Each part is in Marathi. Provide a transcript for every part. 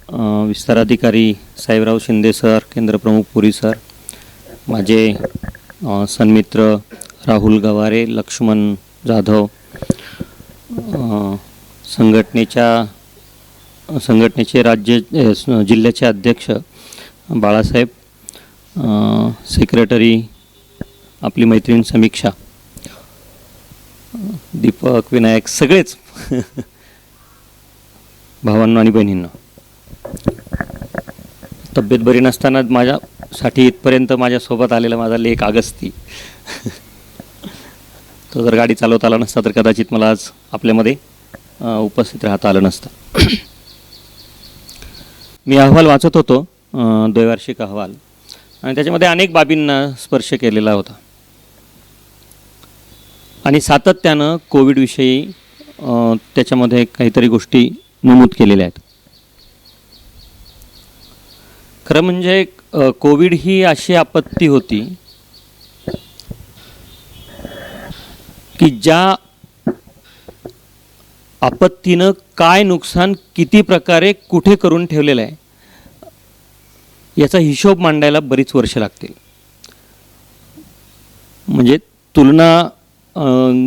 विस्ताराधिकारी साहेबराव शिंदे सर, केंद्रप्रमुख पुरी सर, माझे सन्मित्र राहुल गवारे, लक्ष्मण जाधव, संघटनेचे जिल्ह्याचे अध्यक्ष बाळासाहेब, सेक्रेटरी आपली मैत्रीण समीक्षा, दीपक, विनायक, सगळेच भावांनो आणि बहिणींनो, तब्येत बरी नसताना माझ्यासाठी इथपर्यंत माझ्यासोबत आलेला माझा लेक अगस्ती तो जर गाडी चालवता आला नसता तर कदाचित मला आज आपल्यामध्ये उपस्थित राहता आलं नसतं. मी अहवाल वाचत होतो, द्वैवार्षिक अहवाल, आणि त्याच्यामध्ये अनेक बाबींना स्पर्श केलेला होता आणि सातत्यानं कोविडविषयी त्याच्यामध्ये काहीतरी गोष्टी नमूद केलेल्या आहेत. खरं म्हणजे कोविड ही अशी आपत्ती होती की ज्या आपत्तीनं काय नुकसान किती प्रकारे कुठे करून ठेवलेलं आहे याचा हिशोब मांडायला बरीच वर्ष लागतील. म्हणजे तुलना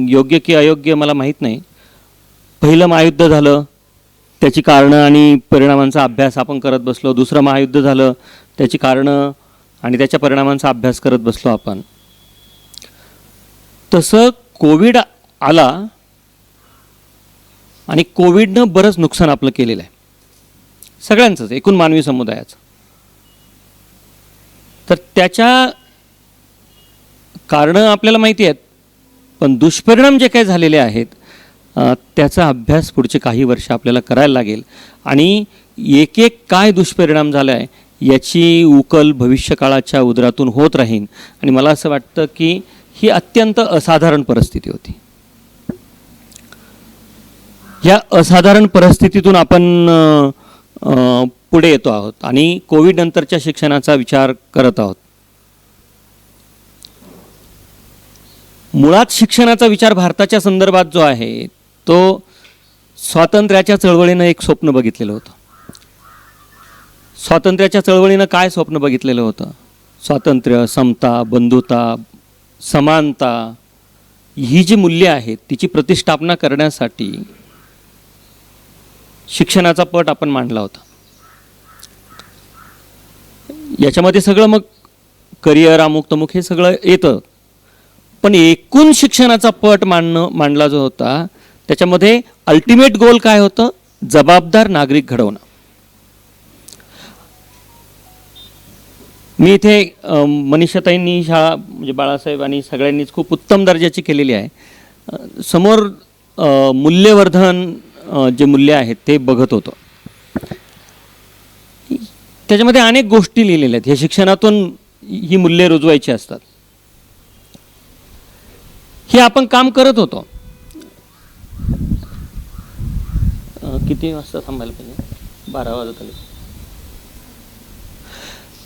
योग्य की अयोग्य मला माहीत नाही. पहिलं महायुद्ध झालं, त्याची कारणं आणि परिणामांचा अभ्यास आपण करत बसलो. दुसरं महायुद्ध झालं, त्याची कारणं आणि त्याच्या परिणामांचा अभ्यास करत बसलो आपण. तसं कोविड आला आणि कोविडनं बरंच नुकसान आपलं केलेलं आहे, सगळ्यांचंच, एकूण मानवी समुदायाचं. तर त्याच्या कारणं आपल्याला माहिती आहेत, पण दुष्परिणाम जे काही झालेले आहेत त्याचा अभ्यास पुढचे काही वर्ष आपल्याला करायला लागेल आणि एक एक काय दुष्परिणाम झाला आहे याची उकल भविष्यकाळाच्या उदरातून होत राहीन. आणि मला असं वाटतं की ही अत्यंत असाधारण परिस्थिती होती. या असाधारण परिस्थितीतून आपण पुढे येतो आहोत आणि कोविड नंतरच्या शिक्षणाचा विचार करत आहोत. मुळात शिक्षणाचा विचार भारताच्या संदर्भात जो आहे तो स्वातंत्र्याच्या चळवळीनं एक स्वप्न बघितलेलं होतं. स्वातंत्र्याच्या चळवळीनं काय स्वप्न बघितलेलं होतं? स्वातंत्र्य, समता, बंधुता, समानता ही जी मूल्ये आहेत तिची प्रतिष्ठापना करण्यासाठी शिक्षणाचा पट आपण मांडला होता. याच्यामध्ये सगळं मग करिअर, अमुक तमुक हे सगळं येतं, पण एकूण शिक्षणाचा पट मांडला जो होता त्याच्यामध्ये अल्टिमेट गोल काय होतं? जबाबदार नागरिक घडवणं. मी इथे मनीषाताईंनी शाळा म्हणजे बाळासाहेब आणि सगळ्यांनीच खूप उत्तम दर्जाची केलेली आहे. समोर मूल्यवर्धन जे मूल्य आहेत ते बघत होतो. त्याच्यामध्ये अनेक गोष्टी लिहिलेल्या आहेत. हे शिक्षणातून ही मूल्ये रुजवायची असतात. हे आपण काम करत होतो. किती वाजता थांबायला पाहिजे? 12 वाजत आले.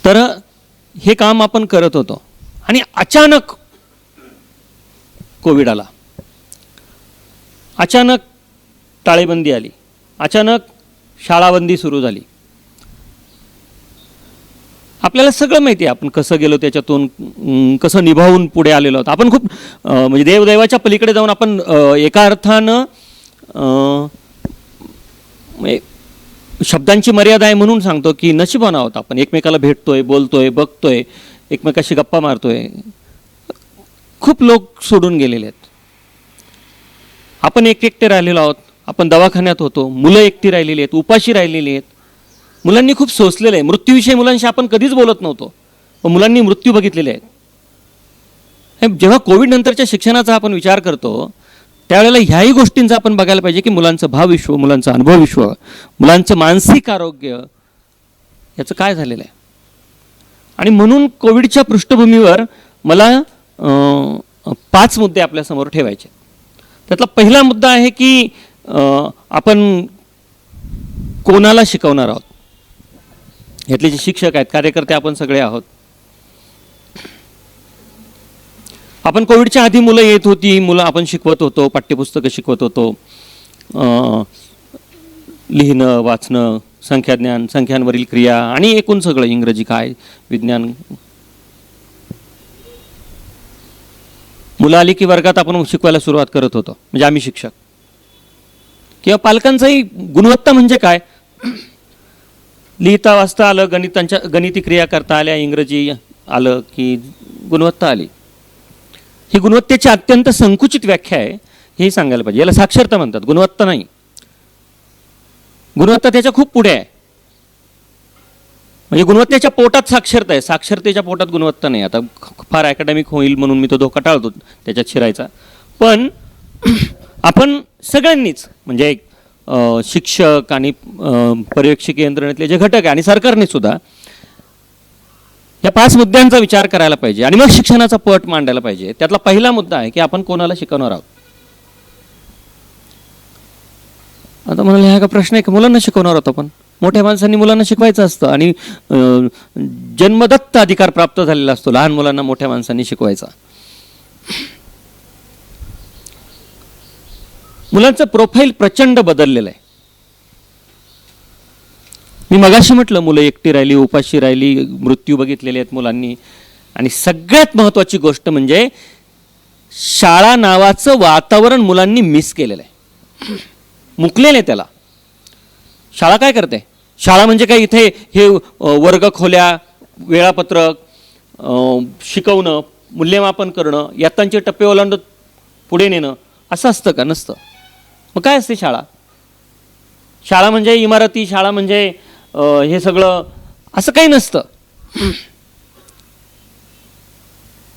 तर हे काम आपण करत होतो आणि अचानक कोविड आला, अचानक टाळेबंदी आली, अचानक शाळाबंदी सुरू झाली. आपल्याला सगळं माहिती आहे आपण कसं गेलो, त्याच्यातून कसं निभावून पुढे आलेलो आहोत. आपण खूप म्हणजे देवदेवाच्या पलीकडे जाऊन आपण एका अर्थानं शब्दांची मर्यादा आहे म्हणून सांगतो की नशिबान आहोत आपण. एकमेकाला भेटतोय, बोलतोय, बघतोय, एकमेकाशी गप्पा मारतोय. खूप लोक सोडून गेलेले आहेत. आपण एकटे राहिलेलो आहोत. आपण दवाखान्यात होतो. मुलं एकटी राहिलेली आहेत, उपाशी राहिलेली आहेत. मुलांनी खूप सोसलेलं आहे. मृत्यूविषयी मुलांशी आपण कधीच बोलत नव्हतो, पण मुलांनी मृत्यू बघितलेले आहेत. जेव्हा कोविड नंतरच्या शिक्षणाचा आपण विचार करतो त्यावेळेला ह्याही गोष्टींचा आपण बघायला पाहिजे की मुलांचं भावविश्व, मुलांचं अनुभवविश्व, मुलांचं मानसिक आरोग्य याचं काय झालेलं आहे. आणि म्हणून कोविडच्या पृष्ठभूमीवर मला 5 मुद्दे आपल्यासमोर ठेवायचे. त्यातला पहिला मुद्दा आहे की आपण कोणाला शिकवणार आहोत. यातले जे शिक्षक आहेत, कार्यकर्ते आपण सगळे आहोत. आपण कोविडच्या आधी मुलं येत होती, मुलं आपण शिकवत होतो, पाठ्यपुस्तकं शिकवत होतो, लिहिणं, वाचणं, संख्याज्ञान, संख्यांवरील क्रिया आणि एकूण सगळं इंग्रजी काय, विज्ञान. मुलं आली की वर्गात आपण शिकवायला सुरुवात करत होतो, म्हणजे आम्ही शिक्षक किंवा पालकांचाही. गुणवत्ता म्हणजे काय? लिहिता वाचता आलं, गणिती क्रिया करता आल्या, इंग्रजी आलं की गुणवत्ता आली. ही गुणवत्तेची अत्यंत संकुचित व्याख्या आहे, हेही सांगायला पाहिजे. याला साक्षरता म्हणतात, गुणवत्ता नाही. गुणवत्ता त्याच्या खूप पुढे आहे. म्हणजे गुणवत्तेच्या पोटात साक्षरता आहे, साक्षरतेच्या पोटात गुणवत्ता नाही. आता फार अकॅडमिक होईल म्हणून मी तो धोका टाळतो त्याच्यात शिरायचा. पण आपण सगळ्यांनीच, म्हणजे शिक्षक आणि पर्यवेक्षक यंत्रणेतले जे घटक आहे आणि सरकारने सुद्धा या 5 मुद्द्यांचा विचार करायला पाहिजे आणि मग शिक्षणाचा पट मांडायला पाहिजे. त्यातला पहिला मुद्दा आहे की आपण कोणाला शिकवणार आहोत. आता म्हणाले हा का प्रश्न आहे की मुलांना शिकवणार आहोत आपण. मोठ्या माणसांनी मुलांना शिकवायचं असतं आणि जन्मदत्त अधिकार प्राप्त झालेला असतो लहान मुलांना मोठ्या माणसांनी शिकवायचा. मुलांचं प्रोफाईल प्रचंड बदललेलं आहे. मी मगाशी म्हटलं मुलं एकटी राहिली, उपाशी राहिली, मृत्यू बघितलेले आहेत मुलांनी. आणि सगळ्यात महत्त्वाची गोष्ट म्हणजे शाळा नावाचं वातावरण मुलांनी मिस केलेलं आहे, मुकलेलं आहे त्याला. शाळा काय करते? शाळा म्हणजे काय इथे हे वर्ग खोल्या, वेळापत्रक, शिकवणं, मूल्यमापन करणं, इयत्तांचे टप्पे ओलांडत पुढे नेणं असं असतं का? नसतं. मग काय असते शाळा? शाळा म्हणजे इमारती, शाळा म्हणजे हे सगळं असं काही नसतं.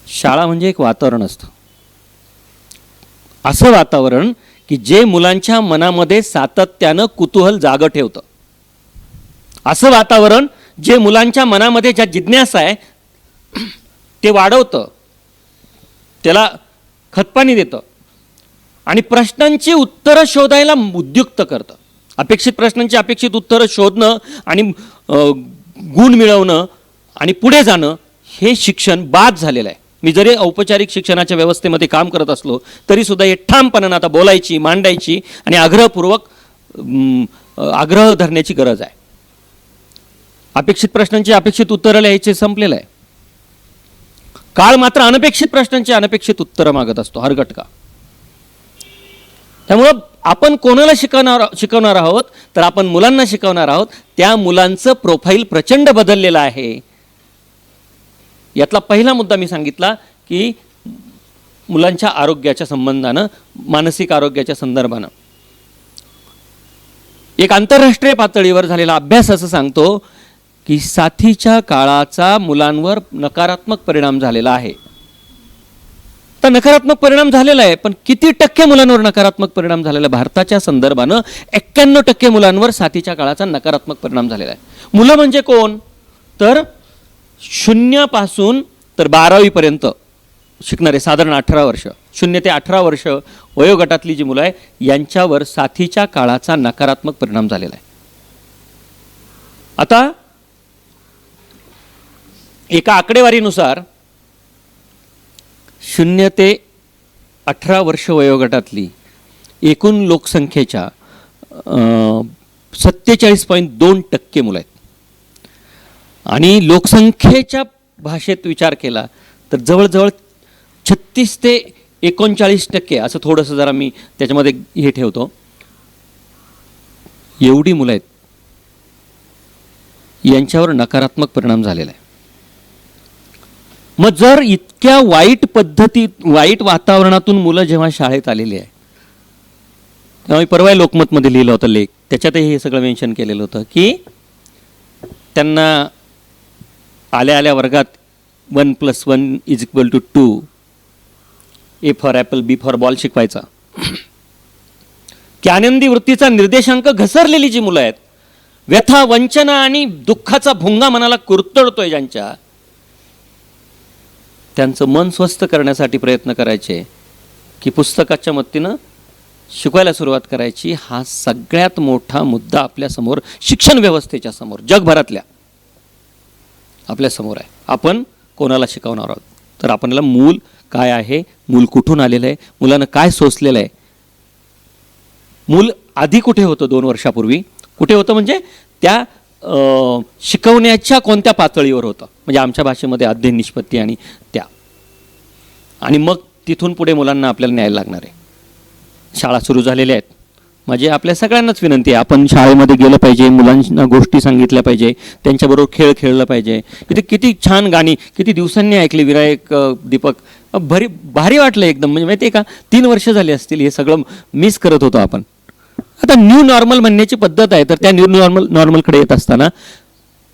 शाळा म्हणजे एक वातावरण असतं, असं वातावरण की जे मुलांच्या मनामध्ये सातत्यानं कुतूहल जागं ठेवतं. असं वातावरण जे मुलांच्या मनामध्ये ज्या जिज्ञासा आहे ते वाढवतं, त्याला खतपाणी देतं आणि प्रश्नांची उत्तरं शोधायला उद्युक्त करतं. अपेक्षित प्रश्नांची अपेक्षित उत्तरं शोधणं आणि गुण मिळवणं आणि पुढे जाणं हे शिक्षण बाद झालेलं आहे. मी जरी औपचारिक शिक्षणाच्या व्यवस्थेमध्ये काम करत असलो तरी सुद्धा हे ठामपणानं आता बोलायची, मांडायची आणि आग्रहपूर्वक आग्रह धरण्याची गरज आहे. अपेक्षित प्रश्नांची अपेक्षित उत्तरं लिहायचे संपलेलं आहे. काळ मात्र अनपेक्षित प्रश्नांची अनपेक्षित उत्तरं मागत असतो हरगटका. त्यामुळं आपण कोणाला शिकवणार आहोत तर आपण मुलांना शिकवणार आहोत. त्या मुलांचं प्रोफाईल प्रचंड बदललेलं आहे. यातला पहिला मुद्दा मी सांगितला की मुलांच्या आरोग्याच्या संबंधानं, मानसिक आरोग्याच्या संदर्भानं एक आंतरराष्ट्रीय पातळीवर झालेला अभ्यास असं सांगतो की साथीच्या काळाचा मुलांवर नकारात्मक परिणाम झालेला आहे. तर नकारात्मक परिणाम झालेला आहे, पण किती टक्के मुलांवर नकारात्मक परिणाम झालेला आहे? भारताच्या संदर्भानं 91% मुलांवर साथीच्या काळाचा नकारात्मक परिणाम झालेला आहे. मुलं म्हणजे कोण? तर 0 पासून तर 12वी पर्यंत शिकणारे साधारण 18 वर्ष, 0 ते 18 वर्ष वयोगटातली जी मुलं आहे यांच्यावर साथीच्या काळाचा नकारात्मक परिणाम झालेला आहे. आता एका आकडेवारीनुसार 0 ते 18 वर्ष वयोगटातली एकूण लोकसंख्येच्या 47.2% मुलं आहेत. आणि लोकसंख्येच्या भाषेत विचार केला तर जवळजवळ 36 ते 39% असं थोडंसं जरा मी त्याच्यामध्ये हे ठेवतो, एवढी मुलं आहेत यांच्यावर नकारात्मक परिणाम झालेला आहे. मग जर इतक्या वाईट पद्धतीत, वाईट वातावरणातून मुलं जेव्हा शाळेत आलेली आहे, तेव्हा मी परवा लोकमतमध्ये लिहिलं होतं लेख, त्याच्यातही हे सगळं मेन्शन केलेलं होतं की त्यांना आल्या आल्या वर्गात 1 + 1 = 2, A for apple, B for ball शिकवायचा. की आनंदी वृत्तीचा निर्देशांक घसरलेली जी मुलं आहेत, व्यथा, वंचना आणि दुःखाचा भुंगा मनाला कुरतडतोय ज्यांच्या, त्यांचं मन स्वस्थ करण्यासाठी प्रयत्न करायचे की पुस्तकाच्या मदतीनं शिकवायला सुरुवात करायची. हा सगळ्यात मोठा मुद्दा आपल्यासमोर, शिक्षण व्यवस्थेच्या समोर, जगभरातल्या आपल्यासमोर आहे. आपण कोणाला शिकवणार आहोत? तर आपल्याला मूल काय आहे, मूल कुठून आलेलं आहे, मुलानं काय सोसलेलं आहे. मूल आधी कुठे होतं? 2 वर्षापूर्वी कुठे होतं? म्हणजे त्या शिकवण्याच्या कोणत्या पातळीवर होतं, म्हणजे आमच्या भाषेमध्ये अध्ययन निष्पत्ती आणि त्या, आणि मग तिथून पुढे मुलांना आपल्याला न्यायला लागणार आहे. शाळा सुरू झालेल्या आहेत. म्हणजे आपल्या सगळ्यांनाच विनंती आहे, आपण शाळेमध्ये गेलं पाहिजे, मुलांना गोष्टी सांगितल्या पाहिजे, त्यांच्याबरोबर खेळ खेळलं पाहिजे. इथे किती छान गाणी किती दिवसांनी ऐकली, विनायक, दीपक, भारी वाटलं एकदम. म्हणजे माहिती आहे का, 3 वर्ष झाली असतील हे सगळं मिस करत होतो आपण. आता न्यू नॉर्मल म्हणण्याची पद्धत आहे, तर त्या न्यू नॉर्मलकडे येत असताना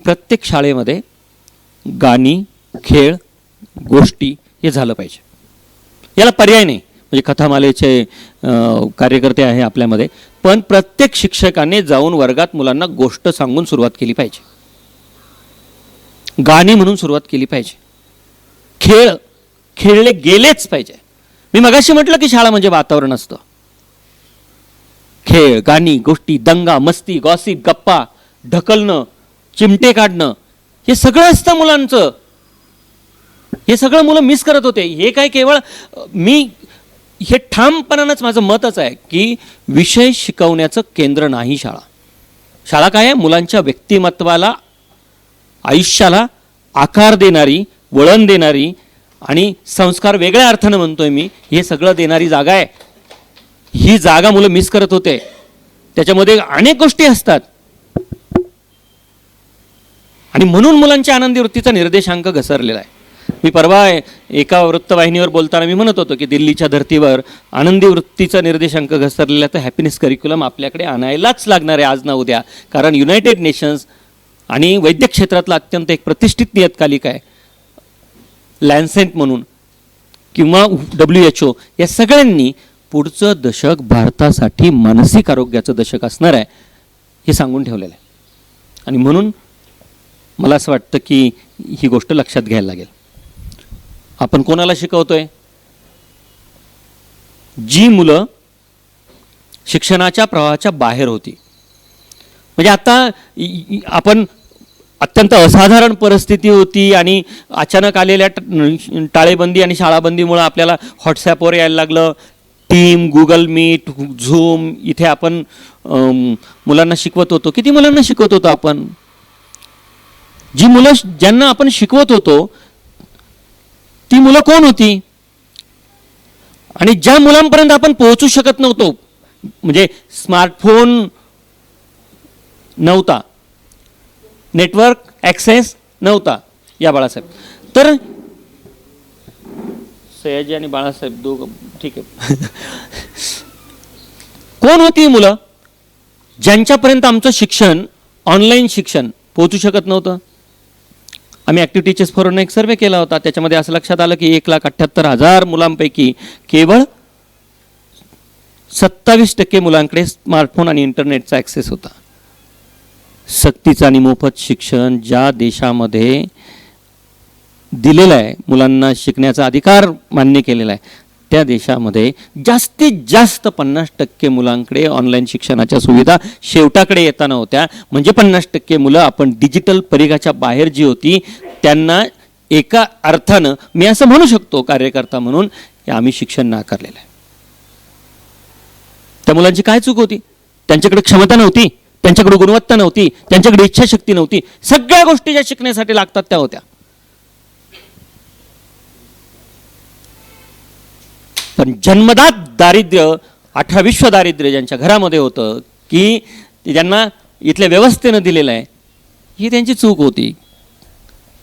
प्रत्येक शाळेमध्ये गाणी, खेळ, गोष्टी हे झालं पाहिजे. याला पर्याय नाही. म्हणजे कथामालेचे कार्यकर्ते आहे आपल्यामध्ये, पण प्रत्येक शिक्षकाने जाऊन वर्गात मुलांना गोष्ट सांगून सुरुवात केली पाहिजे, गाणी म्हणून सुरुवात केली पाहिजे, खेळ खेळले गेलेच पाहिजे. मी मगाशी म्हटलं की शाळा म्हणजे वातावरण असतं. खेळ, गाणी, गोष्टी, दंगा, मस्ती, गॉसिप, गप्पा, ढकलणं, चिमटे काढणं, हे सगळं असतं मुलांचं. हे सगळं मुलं मिस करत होते. हे काय केवळ मी हे ठामपणानंच माझं मतच आहे की विषय शिकवण्याचं केंद्र नाही शाळा. शाळा काय आहे, मुलांच्या व्यक्तिमत्वाला, आयुष्याला आकार देणारी, वळण देणारी आणि संस्कार वेगळ्या अर्थानं म्हणतोय मी, हे सगळं देणारी जागा आहे. ही जागा मुलं मिस करत होते. त्याच्यामध्ये अनेक गोष्टी असतात आणि म्हणून मुलांच्या आनंदी वृत्तीचा निर्देशांक घसरलेला आहे. मी परवा एका वृत्तवाहिनीवर बोलताना मी म्हणत होतो की दिल्लीच्या धर्तीवर आनंदी वृत्तीचा निर्देशांक घसरलेला, तर हॅपीनेस करिक्युलम आपल्याकडे आणायलाच लागणार आहे आज ना उद्या. कारण युनायटेड नेशन्स आणि वैद्यक क्षेत्रातला अत्यंत एक प्रतिष्ठित नियतकालिक आहे लॅन्सेंट म्हणून, किंवा WHO, या सगळ्यांनी पुढचं दशक भारतासाठी मानसिक आरोग्याचं दशक असणार आहे हे सांगून ठेवलेलं आहे. आणि म्हणून मला असं वाटतं की ही गोष्ट लक्षात घ्यायला लागेल. आपण कोणाला शिकवतोय? जी मुलं शिक्षणाच्या प्रवाहाच्या बाहेर होती. म्हणजे आता आपण अत्यंत असाधारण परिस्थिती होती आणि अचानक आलेल्या टाळेबंदी आणि शाळाबंदीमुळे आपल्याला व्हॉट्सॲपवर यायला लागलं, टीम, गुगल मीट, झूम, इथे आपण मुलांना शिकवत होतो. किती मुलांना शिकवत होतो आपण? जी मुलं ज्यांना आपण शिकवत होतो ती मुलं कोण होती? आणि ज्या मुलांपर्यंत आपण पोहोचू शकत नव्हतो, म्हणजे स्मार्टफोन नव्हता, नेटवर्क ॲक्सेस नव्हता, या बाळासाहेब, तर सयाजी आणि बाळासाहेब दोघं ठीक आहे. कोण होती मुलं ज्यांच्यापर्यंत आमचं शिक्षण, ऑनलाईन शिक्षण पोहोचू शकत नव्हतं? आम्ही ॲक्टिव्ह टीचर्स फोरमने एक सर्वे केला होता. त्याच्यामध्ये असं लक्षात आलं की 1,78,000 मुलांपैकी केवळ 27% मुलांकडे स्मार्टफोन आणि इंटरनेटचा ॲक्सेस होता. सक्तीचं आणि मोफत शिक्षण ज्या देशामध्ये दिलेलं आहे, मुलांना शिकण्याचा अधिकार मान्य केलेला आहे, त्या देशामध्ये जास्तीत जास्त 50% मुलांकडे ऑनलाईन शिक्षणाच्या सुविधा शेवटाकडे येताना होत्या. म्हणजे 50% मुलं आपण डिजिटल परिघाच्या बाहेर जी होती त्यांना एका अर्थानं मी असं म्हणू शकतो कार्यकर्ता म्हणून आम्ही शिक्षण नाकारलेलं आहे. त्या मुलांची काय चूक होती? त्यांच्याकडे क्षमता नव्हती, त्यांच्याकडे गुणवत्ता नव्हती, त्यांच्याकडे इच्छाशक्ती नव्हती. सगळ्या गोष्टी ज्या शिकण्यासाठी लागतात त्या होत्या. पण जन्मदात दारिद्र्य, 18 विश्व दारिद्र्य ज्यांच्या घरामध्ये होतं की ज्यांना इथल्या व्यवस्थेनं दिलेलं आहे, ही त्यांची चूक होती.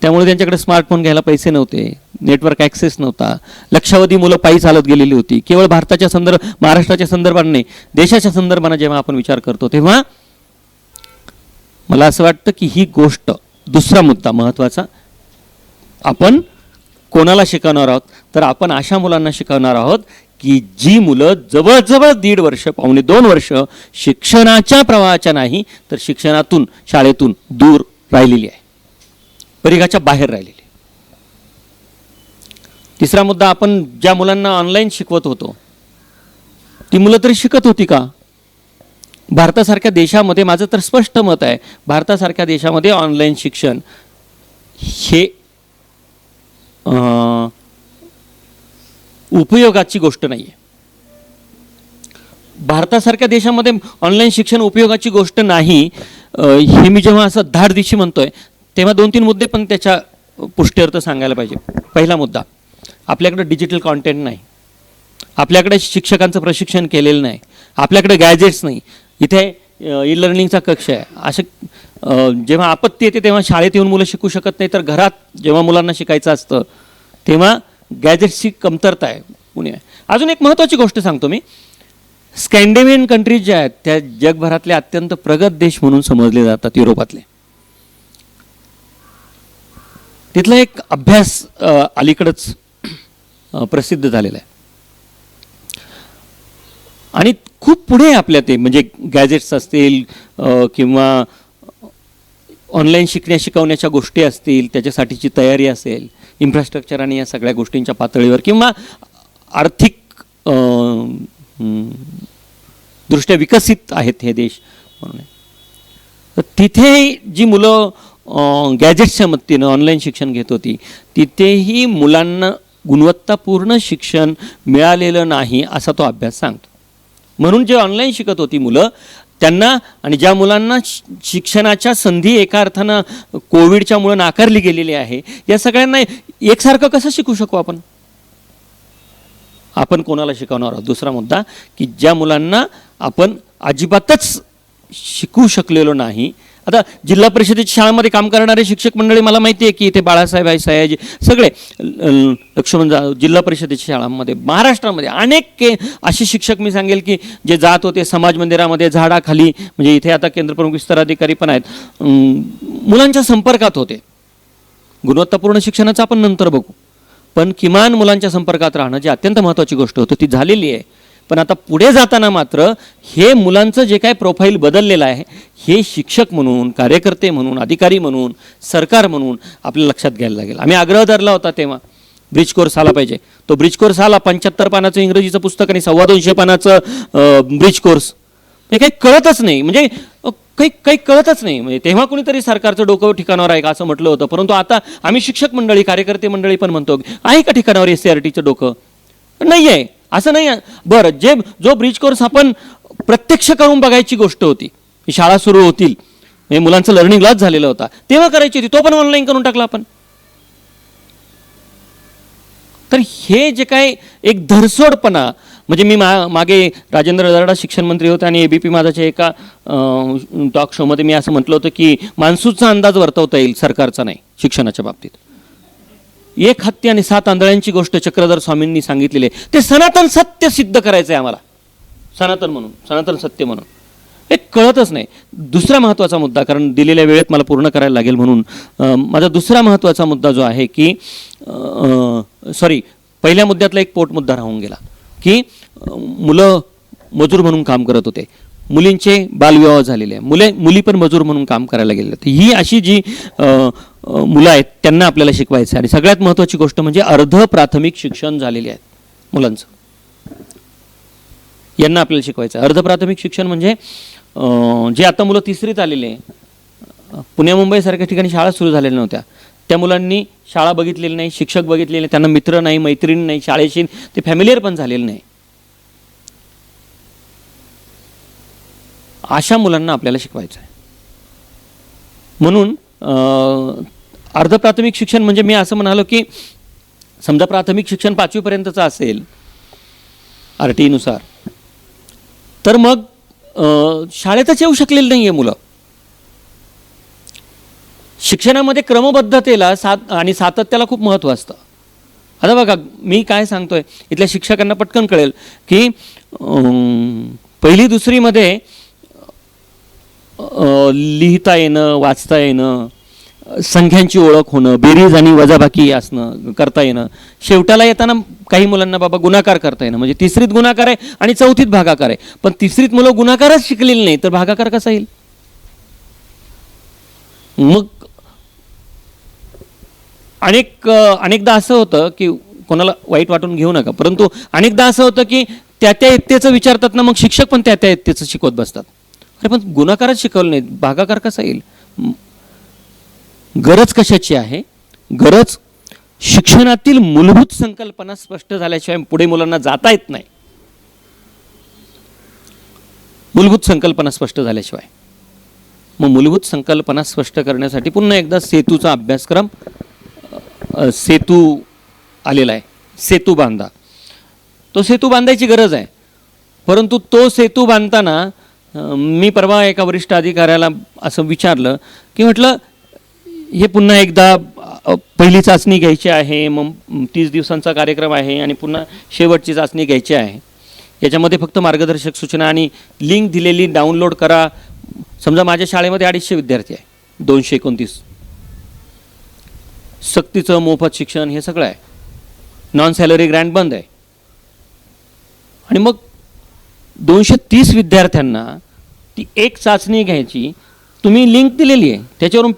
त्यामुळे त्यांच्याकडे स्मार्टफोन घ्यायला पैसे नव्हते, नेटवर्क ॲक्सेस नव्हता, लक्षावधी मुलं पायी चालत गेलेली होती. केवळ भारताच्या महाराष्ट्राच्या संदर्भाने नाही, देशाच्या संदर्भाने जेव्हा आपण विचार करतो तेव्हा मला असं वाटतं की ही गोष्ट, दुसरा मुद्दा महत्त्वाचा, आपण कोणाला शिकवणार आहोत? तर आपण अशा मुलांना शिकवणार आहोत की जी मुलं जवळजवळ 1.5 वर्ष, 1.25 वर्ष शिक्षणाच्या प्रवाहाच्या नाही तर शिक्षणातून, शाळेतून दूर राहिलेली आहे, परिघाच्या बाहेर राहिलेली. तिसरा मुद्दा, आपण ज्या मुलांना ऑनलाईन शिकवत होतो ती मुलं तरी शिकत होती का? भारतासारख्या देशामध्ये माझं तर स्पष्ट मत आहे, भारतासारख्या देशामध्ये ऑनलाईन शिक्षण हे उपयोगाची गोष्ट नाही आहे. भारतासारख्या देशामध्ये ऑनलाईन शिक्षण उपयोगाची गोष्ट नाही, हे मी जेव्हा असं धाडदिशी म्हणतोय तेव्हा 2-3 मुद्दे पण त्याच्या पुष्टीअर्थ सांगायला पाहिजे. पहिला मुद्दा, आपल्याकडे डिजिटल कॉन्टेंट नाही, आपल्याकडे शिक्षकांचं प्रशिक्षण केलेलं नाही, आपल्याकडे गॅजेट्स नाही. इथे ई लर्निंगचा कक्ष आहे. असे जेव्हा आपत्ती येते तेव्हा शाळेत येऊन मुलं शिकू शकत नाही, तर घरात जेव्हा मुलांना शिकायचं असतं तेव्हा गॅजेट्सची कमतरता आहे. पुणे अजून एक महत्त्वाची गोष्ट सांगतो मी. स्कॅन्डिनेव्हियन कंट्रीज ज्या आहेत त्या जगभरातले अत्यंत प्रगत देश म्हणून समजले जातात, युरोपातले. तिथला एक अभ्यास अलीकडंच प्रसिद्ध झालेला आहे आणि खूप पुढे आपल्या ते, म्हणजे गॅजेट्स असतील किंवा ऑनलाईन शिकवण्याच्या गोष्टी असतील, त्याच्यासाठीची तयारी असेल, इन्फ्रास्ट्रक्चर आणि या सगळ्या गोष्टींच्या पातळीवर किंवा आर्थिक दृष्ट्या विकसित आहेत हे देश म्हणून. तर तिथे जी मुलं गॅजेट्सच्या मदतीनं ऑनलाईन शिक्षण घेत होती, तिथेही मुलांना गुणवत्तापूर्ण शिक्षण मिळालेलं नाही असा तो अभ्यास सांगतो. म्हणून जे ऑनलाईन शिकत होती मुलं त्यांना, आणि ज्या मुलांना शिक्षणाच्या संधी एका अर्थानं कोविडच्या मुळे नाकारली गेलेली आहे, या सगळ्यांना एकसारखं कसं शिकू शकू आपण? आपण कोणाला शिकवणार आहोत? दुसरा मुद्दा, की ज्या मुलांना आपण अजिबातच शिकवू शकलेलो नाही. आता जिल्हा परिषदेच्या शाळांमध्ये काम करणारे शिक्षक मंडळी, मला माहिती आहे की इथे बाळासाहेब आहे, सयाजी, सगळे लक्ष्मण जिल्हा परिषदेच्या शाळांमध्ये महाराष्ट्रामध्ये अनेक असे शिक्षक मी सांगेल की जे जात होते समाज मंदिरामध्ये झाडाखाली, म्हणजे इथे आता केंद्रप्रमुख विस्तार अधिकारी पण आहेत, मुलांच्या संपर्कात होते. गुणवत्तापूर्ण शिक्षणाचं आपण नंतर बघू, पण किमान मुलांच्या संपर्कात राहणं जी अत्यंत महत्त्वाची गोष्ट होती ती झालेली आहे. पण आता पुढे जाताना मात्र हे मुलांचं जे काय प्रोफाईल बदललेलं आहे, हे शिक्षक म्हणून, कार्यकर्ते म्हणून, अधिकारी म्हणून, सरकार म्हणून आपल्या लक्षात घ्यायला लागेल. आम्ही आग्रह धरला होता तेव्हा ब्रिज कोर्स आला पाहिजे. तो ब्रिज कोर्स आला, 75 पानाचं इंग्रजीचं पुस्तक आणि 250 पानाचं ब्रिज कोर्स. हे काही कळतच नाही, म्हणजे काही कळतच नाही. म्हणजे तेव्हा कुणीतरी सरकारचं डोकं ठिकाणावर आहे का असं म्हटलं होतं, परंतु आता आम्ही शिक्षक मंडळी, कार्यकर्ते मंडळी पण म्हणतो आहे का ठिकाणावर SCRTचं डोकं? नाही आहे, असं नाही आहे. बरं, जो ब्रिज कोर्स आपण प्रत्यक्ष करून बघायची गोष्ट होती, शाळा सुरू होतील, म्हणजे मुलांचं लर्निंग लॉस झालेला होता, तेव्हा करायची होती, तो पण ऑनलाईन करून टाकला आपण. तर हे जे काय एक धरसोडपणा, म्हणजे मी मागे राजेंद्र दर्डा शिक्षण मंत्री होते आणि ABP माझाच्या एका टॉक शोमध्ये मी असं म्हटलं होतं की मान्सूनचा अंदाज वर्तवता येईल, सरकारचा नाही शिक्षणाच्या बाबतीत. 1 हत्ती आणि 7 आंधळ्यांची गोष्ट चक्रधर स्वामींनी सांगितलेली आहे. ते सनातन सत्य सिद्ध करायचं आहे आम्हाला, सनातन म्हणून, सनातन सत्य म्हणून. हे कळतच नाही. दुसरा महत्त्वाचा मुद्दा, कारण दिलेल्या वेळेत मला पूर्ण करायला लागेल म्हणून माझा दुसरा महत्त्वाचा मुद्दा जो आहे की पहिल्या मुद्द्यातला एक पोट मुद्दा राहून गेला की मुलं मजूर म्हणून काम करत होते, मुलींचे बालविवाह झालेले आहे, मुली पण मजूर म्हणून काम करायला गेले. तर ही अशी जी मुलं आहेत त्यांना आपल्याला शिकवायचं आहे. आणि सगळ्यात महत्त्वाची गोष्ट म्हणजे अर्ध प्राथमिक शिक्षण झालेले आहेत मुलांचं, यांना आपल्याला शिकवायचं आहे. अर्ध प्राथमिक शिक्षण म्हणजे जे आता मुलं 3रीत आलेले आहे, पुण्या मुंबईसारख्या ठिकाणी शाळा सुरू झालेल्या नव्हत्या, त्या मुलांनी शाळा बघितलेली नाही, शिक्षक बघितलेले नाही, त्यांना मित्र नाही, मैत्रीण नाही, शाळेशी ते फॅमिलियर पण झालेलं नाही. अशा मुलांना आपल्याला शिकवायचं आहे. म्हणून अर्ध प्राथमिक शिक्षण म्हणजे मी असं म्हणालो की समजा प्राथमिक शिक्षण 5वी पर्यंतचं असेल RTE नुसार, तर मग शाळेतच येऊ शकलेलं नाही आहे मुलं. शिक्षणामध्ये क्रमबद्धतेला आणि सातत्याला खूप महत्त्व असतं. आता बघा, मी काय सांगतोय इथल्या शिक्षकांना पटकन कळेल की 1ली 2रीमध्ये लिहिता येणं, वाचता येणं, संख्यांची ओळख होणं, बेरीज आणि वजाबाकी असणं, करता येणं, शेवटाला येताना काही मुलांना बाबा गुणाकार करता येणं, म्हणजे 3रीत गुणाकार आहे आणि 4थीत भागाकार आहे. पण 3रीत मुलं गुणाकारच शिकलेली नाही तर भागाकार कसा येईल? मग अनेकदा असं होतं की कोणाला वाईट वाटून घेऊ नका, परंतु अनेकदा असं होतं की त्या इयत्तेचं विचारतात ना, मग शिक्षक पण त्या इयत्तेचं शिकवत बसतात. अरे पण गुणाकारच शिकवलं नाही, भागाकार कसा येईल? गरज कशाची आहे? गरज शिक्षणातील मूलभूत संकल्पना स्पष्ट झाल्याशिवाय पुढे मुलांना जाता येत नाही. मूलभूत संकल्पना स्पष्ट झाल्याशिवाय. मग मूलभूत संकल्पना स्पष्ट करण्यासाठी पुन्हा एकदा सेतूचा अभ्यासक्रम, सेतू आलेला आहे. सेतू बांधा. तो सेतू बांधायची गरज आहे, परंतु तो सेतू बांधताना मी परवा एका वरिष्ठ अधिकाऱ्याला असं विचारलं की म्हटलं हे पुन्हा एकदा पहिली चाचणी घ्यायची आहे, मग 30 दिवसांचा कार्यक्रम आहे आणि पुन्हा शेवटची चाचणी घ्यायची आहे. याच्यामध्ये फक्त मार्गदर्शक सूचना आणि लिंक दिलेली डाउनलोड करा. समजा माझ्या शाळेमध्ये 250 विद्यार्थी आहे, 229. सक्तीचं मोफत शिक्षण हे सगळं आहे, नॉन सॅलरी ग्रँट बंद आहे. आणि मग 230 विद्यार्थ्यांना ती एक चाचणी घ्यायची. तुम्ही लिंक दिलेली आहे, त्याच्यावरून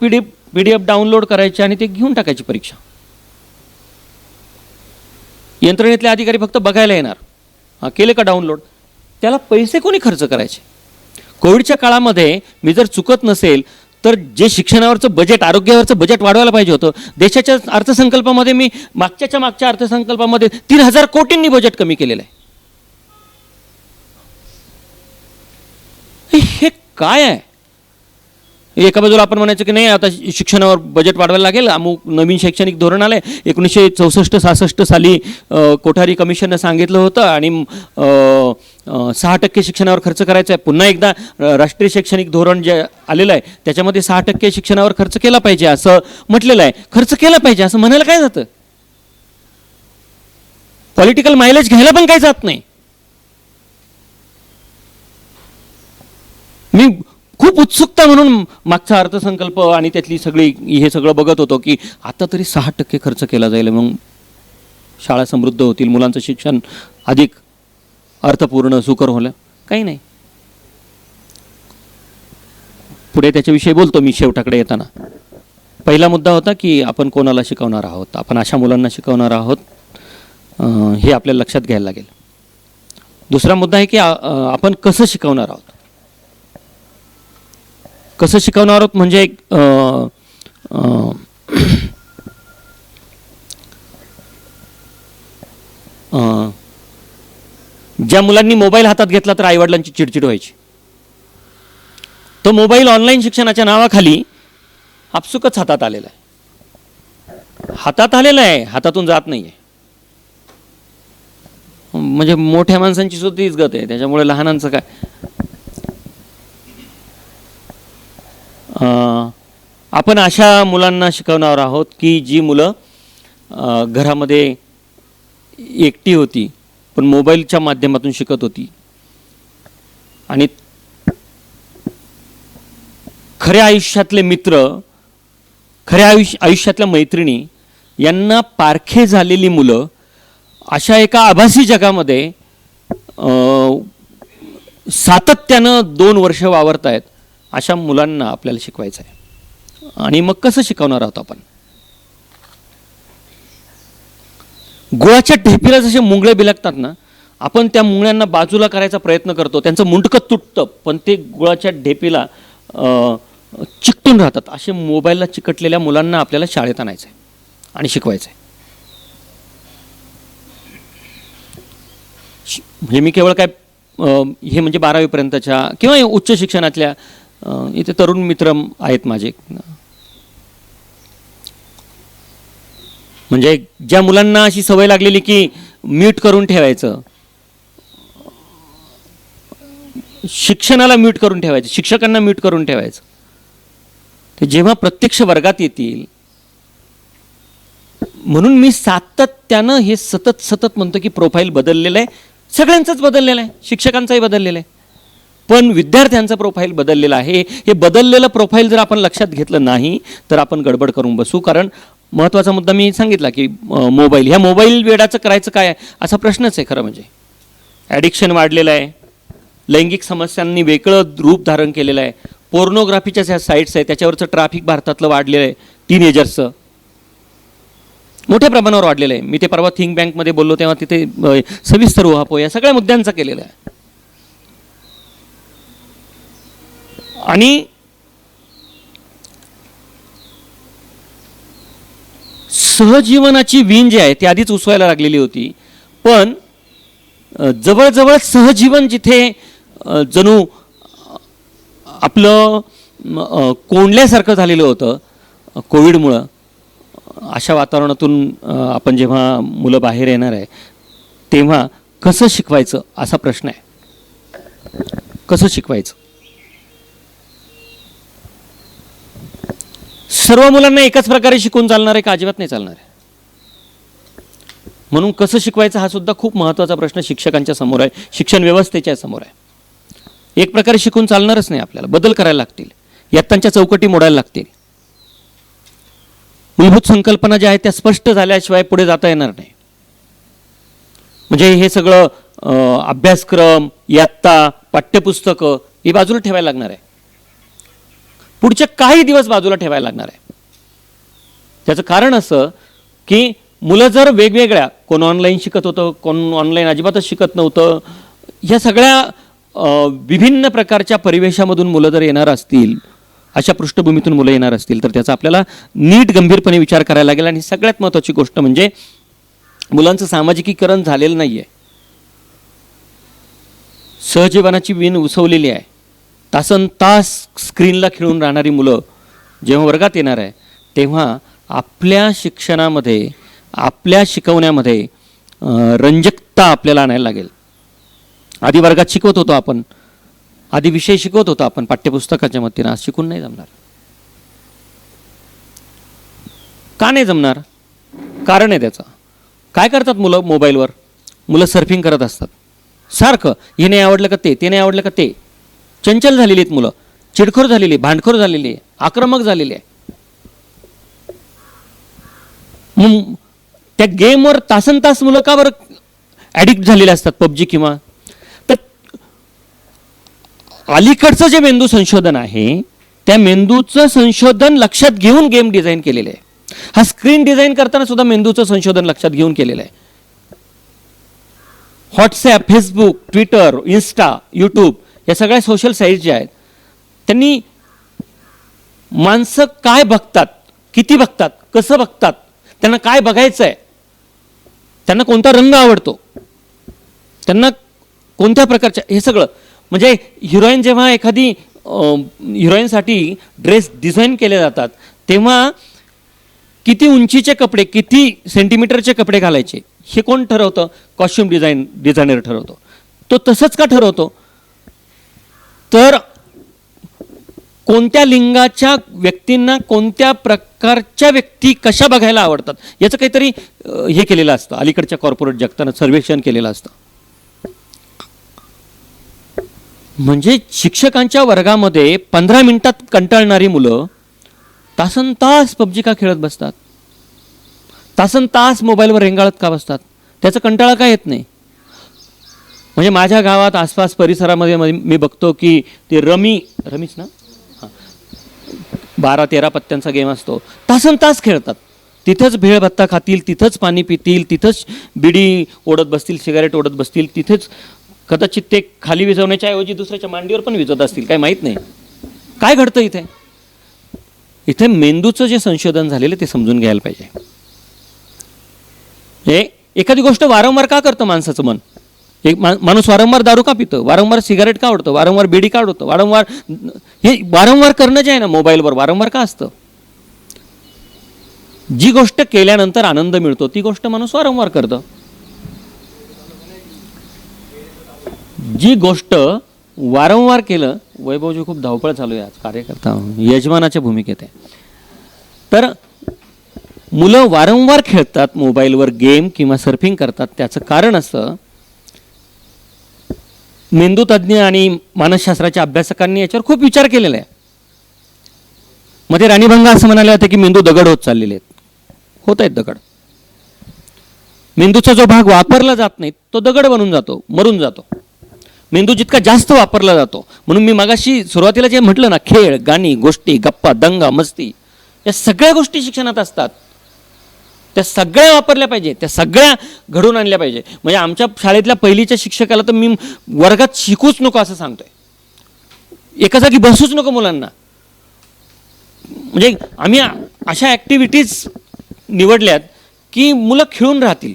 PDF डाउनलोड करायची आणि ते घेऊन टाकायची परीक्षा. यंत्रणेतले अधिकारी फक्त बघायला येणार, हां केले का डाउनलोड. त्याला पैसे कोणी खर्च करायचे. कोविडच्या काळामध्ये मी जर चुकत नसेल तर जे शिक्षणावरचं बजेट, आरोग्यावरचं बजेट वाढवायला पाहिजे होतं, देशाच्या अर्थसंकल्पामध्ये मी मागच्या अर्थसंकल्पामध्ये 3000 कोटींनी बजेट कमी केलेलं आहे. हे काय आहे. एका बाजूला आपण म्हणायचं की नाही आता शिक्षणावर बजेट वाढवायला लागेल, अमुक नवीन शैक्षणिक धोरण आलं आहे. 1964-66 साली कोठारी कमिशननं सांगितलं होतं आणि 6% शिक्षणावर खर्च करायचा आहे. पुन्हा एकदा राष्ट्रीय शैक्षणिक धोरण जे आलेलं आहे त्याच्यामध्ये 6% शिक्षणावर खर्च केला पाहिजे असं म्हटलेलं आहे. खर्च केला पाहिजे असं म्हणायला काय जातं. पॉलिटिकल मायलेज घ्यायला पण काही जात नाही. मी खूप उत्सुकता म्हणून मागचा अर्थसंकल्प आणि त्यातली सगळी हे सगळं बघत होतो की आता तरी 6% खर्च केला जाईल, मग शाळा समृद्ध होतील, मुलांचं शिक्षण अधिक अर्थपूर्ण सुकर होलं. काही नाही. पुढे त्याच्याविषयी बोलतो मी शेवटाकडे येताना. पहिला मुद्दा होता की आपण कोणाला शिकवणार आहोत, आपण अशा मुलांना शिकवणार आहोत हे आपल्याला लक्षात घ्यायला लागेल. दुसरा मुद्दा आहे की आपण कसं शिकवणार आहोत. कसं शिकवणार आहोत म्हणजे ज्या मुलांनी मोबाईल हातात घेतला तर आईवडिलांची चिडचिड व्हायची. तो मोबाईल ऑनलाईन शिक्षणाच्या नावाखाली आपसुकच हातात आलेला आहे. हातातून जात नाही आहे. म्हणजे मोठ्या माणसांची सुद्धा तीच गत आहे, त्याच्यामुळे लहानांचं काय. आपण अशा मुलांना शिकवणार आहोत की जी मुलं घरामध्ये एकटी होती पण मोबाईलच्या माध्यमातून शिकत होती आणि खऱ्या आयुष्यातले मित्र, खऱ्या आयुष्यातल्या मैत्रिणी यांना पारखे झालेली मुलं अशा एका आभासी जगामध्ये सातत्यानं 2 वर्ष वावरतायत. अशा मुलांना आपल्याला शिकवायचं आहे. आणि मग कसं शिकवणार आहोत आपण. गुळाच्या ढेपीला जसे मुंगळे बिलगतात ना, आपण त्या मुंगळ्यांना बाजूला करायचा प्रयत्न करतो, त्यांचं मुंडकं तुटतं पण ते गुळाच्या ढेपीला चिकटून राहतात. असे मोबाईलला चिकटलेल्या मुलांना आपल्याला शाळेत आणायचं आहे आणि शिकवायचं आहे. म्हणजे मी केवळ काय हे म्हणजे 12वी पर्यंतच्या किंवा उच्च शिक्षणातल्या इथे तरुण मित्र आहेत माझे, म्हणजे ज्या मुलांना अशी सवय लागलेली की म्यूट करून ठेवायचं, शिक्षणाला म्यूट करून ठेवायचं, शिक्षकांना म्यूट करून ठेवायचं, ते जेव्हा प्रत्यक्ष वर्गात येतील. म्हणून मी सातत्यानं हे सतत म्हणतो की प्रोफाईल बदललेलं आहे. सगळ्यांचंच बदललेलं आहे, शिक्षकांचाही बदललेलं आहे, पण विद्यार्थ्यांचा प्रोफाईल बदललेला आहे. हे बदललेलं प्रोफाईल जर आपण लक्षात घेतलं नाही तर आपण गडबड करून बसू. कारण महत्त्वाचा मुद्दा मी सांगितला की मोबाईल, ह्या मोबाईल वेडाचं करायचं काय असा प्रश्नच आहे. खरं म्हणजे ॲडिक्शन वाढलेलं आहे, लैंगिक समस्यांनी वेगळं रूप धारण केलेलं आहे, पोर्नोग्राफीच्या ज्या साईट्स आहेत त्याच्यावरचं ट्रॅफिक भारतातलं वाढलेलं आहे, टीनेजर्सचं मोठ्या प्रमाणावर वाढलेलं आहे. मी ते परवा थिंक बँकमध्ये बोललो तेव्हा तिथे सविस्तर उहापोह या सगळ्या मुद्द्यांचा केलेला आहे. आणि सहजीवनाची वीण जी आहे ती आधीच उसवायला लागलेली होती, पण जवळजवळ सहजीवन जिथे जणू आपलं कोंडल्यासारखं झालेलं होतं कोविडमुळं. अशा वातावरणातून आपण जेव्हा मुलं बाहेर येणार आहे तेव्हा कसं शिकवायचं असा प्रश्न आहे. कसं शिकवायचं? सर्व मुलांना एकाच प्रकारे शिकून चालणार आहे का? अजिबात नाही चालणार आहे. म्हणून कसं शिकवायचं हा सुद्धा खूप महत्त्वाचा प्रश्न शिक्षकांच्या समोर आहे, शिक्षण व्यवस्थेच्या समोर आहे. एक प्रकारे शिकून चालणारच नाही, आपल्याला बदल करायला लागतील, इयत्तांच्या चौकटी मोडायला लागतील. मूलभूत संकल्पना ज्या आहेत त्या स्पष्ट झाल्याशिवाय पुढे जाता येणार नाही. म्हणजे हे सगळं अभ्यासक्रम, इयत्ता, पाठ्यपुस्तकं ही बाजूला ठेवायला लागणार आहे. पुढचे काही दिवस बाजूला ठेवायला लागणार आहे. त्याचं कारण असं की मुलं जर वेगवेगळ्या, कोण ऑनलाईन शिकत होतं, कोण ऑनलाईन अजिबातच शिकत नव्हतं, ह्या सगळ्या विभिन्न प्रकारच्या परिवेशामधून मुलं जर येणार असतील, अशा पृष्ठभूमीतून मुलं येणार असतील, तर त्याचा आपल्याला नीट गंभीरपणे विचार करायला लागेल. आणि सगळ्यात महत्त्वाची गोष्ट म्हणजे मुलांचं सामाजिकीकरण झालेलं नाही आहे. सहजीवनाची वीण उसवलेली आहे. तासन तास स्क्रीनला खिळून राहणारी मुलं जेव्हा वर्गात येणार आहे तेव्हा आपल्या शिक्षणामध्ये, आपल्या शिकवण्यामध्ये रंजकता आपल्याला आणायला लागेल. आधी वर्गात शिकवत होतो आपण, आधी विषय शिकवत होतो आपण पाठ्यपुस्तकाच्या मदतीने, आज शिकून नाही जमणार. का नाही जमणार? कारण आहे त्याचं. काय करतात मुलं मोबाईलवर? मुलं सर्फिंग करत असतात सारखं. हे नाही आवडलं का ते नाही आवडलं का ते. चंचल झालेली आहेत मुलं, चिडखोर झालेली, भांडखोर झालेली आहे, आक्रमक झालेली आहे. त्या गेमवर तासन तास मुलं का बरं ॲडिक्ट झालेले असतात? पबजी किंवा. तर अलीकडचं जे मेंदू संशोधन आहे त्या मेंदूचं संशोधन लक्षात घेऊन गेम डिझाईन केलेलं आहे. हा स्क्रीन डिझाईन करताना सुद्धा मेंदूचं संशोधन लक्षात घेऊन केलेलं आहे. WhatsApp, Facebook, Twitter, Insta, YouTube या सगळ्या सोशल साईट्स ज्या आहेत त्यांनी माणसं काय बघतात, किती बघतात, कसं बघतात, त्यांना काय बघायचं आहे, त्यांना कोणता रंग आवडतो, त्यांना कोणत्या प्रकारच्या, हे सगळं. म्हणजे हिरोईन जेव्हा एखादी हिरोईनसाठी ड्रेस डिझाईन केले जातात तेव्हा किती उंचीचे कपडे, किती सेंटीमीटरचे कपडे घालायचे हे कोण ठरवतं? कॉस्ट्युम डिझायनर ठरवतो. तो तसंच का ठरवतो? तर कोणत्या लिंगाच्या व्यक्तींना कोणत्या प्रकारच्या व्यक्ती कशा बघायला आवडतात याचं काहीतरी हे केलेलं असतं. अलीकडच्या कॉर्पोरेट जगताना सर्वेक्षण केलेलं असतं. म्हणजे शिक्षकांच्या वर्गामध्ये 15 मिनिटात कंटाळणारी मुलं तासन तास पबजी का खेळत बसतात? तासन तास मोबाईलवर रेंगाळत का बसतात? त्याचा कंटाळा का येत नाही? म्हणजे माझ्या गावात आसपास परिसरामध्ये मी बघतो की ते रमीच ना, 12-13 पत्त्यांचा गेम असतो, तासन तास खेळतात. तिथंच भेळ भत्ता खातील, तिथंच पाणी पितील, तिथंच बिडी ओढत बसतील, सिगारेट ओढत बसतील, तिथेच कदाचित ते खाली विझवण्याच्या ऐवजी दुसऱ्याच्या मांडीवर पण विझवत असतील, काय माहीत नाही. काय घडतं इथे? इथे मेंदूचं जे संशोधन झालेलं ते समजून घ्यायला पाहिजे. हे एखादी गोष्ट वारंवार का करतं माणसाचं मन? एक माणूस वारंवार दारू का पितं, वारंवार सिगारेट का ओढतं, वारंवार बिडी का ओढतं, हे वारंवार करणं जे आहे ना मोबाईलवर वारंवार का असतं? जी गोष्ट केल्यानंतर आनंद मिळतो ती गोष्ट माणूस वारंवार करतं. जी गोष्ट वारंवार केलं, वैभवजी खूप धावपळ चालू आहे आज, कार्यकर्ता यजमानाच्या भूमिकेत आहे. तर मुलं वारंवार खेळतात मोबाईलवर गेम किंवा सर्फिंग करतात. त्याचं कारण असं, मेंदूतज्ञ आणि मानसशास्त्राच्या अभ्यासकांनी याच्यावर खूप विचार केलेला आहे. मध्ये राणीभंगा असं म्हणाले होते की मेंदू दगड होत चाललेले आहेत. होत आहेत दगड. मेंदूचा जो भाग वापरला जात नाही तो दगड बनून जातो, मरून जातो. मेंदू जितका जास्त वापरला जातो, म्हणून मी मगाशी सुरुवातीला जे म्हटलं ना, खेळ, गाणी, गोष्टी, गप्पा, दंगा, मस्ती, या सगळ्या गोष्टी शिक्षणात असतात. त्या सगळ्या वापरल्या पाहिजे, त्या सगळ्या घडून आणल्या पाहिजे. म्हणजे आमच्या शाळेतल्या पहिलीच्या शिक्षकाला तर मी वर्गात शिकूच नको असं सांगतोय. एका जागी बसूच नको मुलांना. म्हणजे आम्ही अशा ॲक्टिव्हिटीज निवडल्यात की मुलं खेळून राहतील.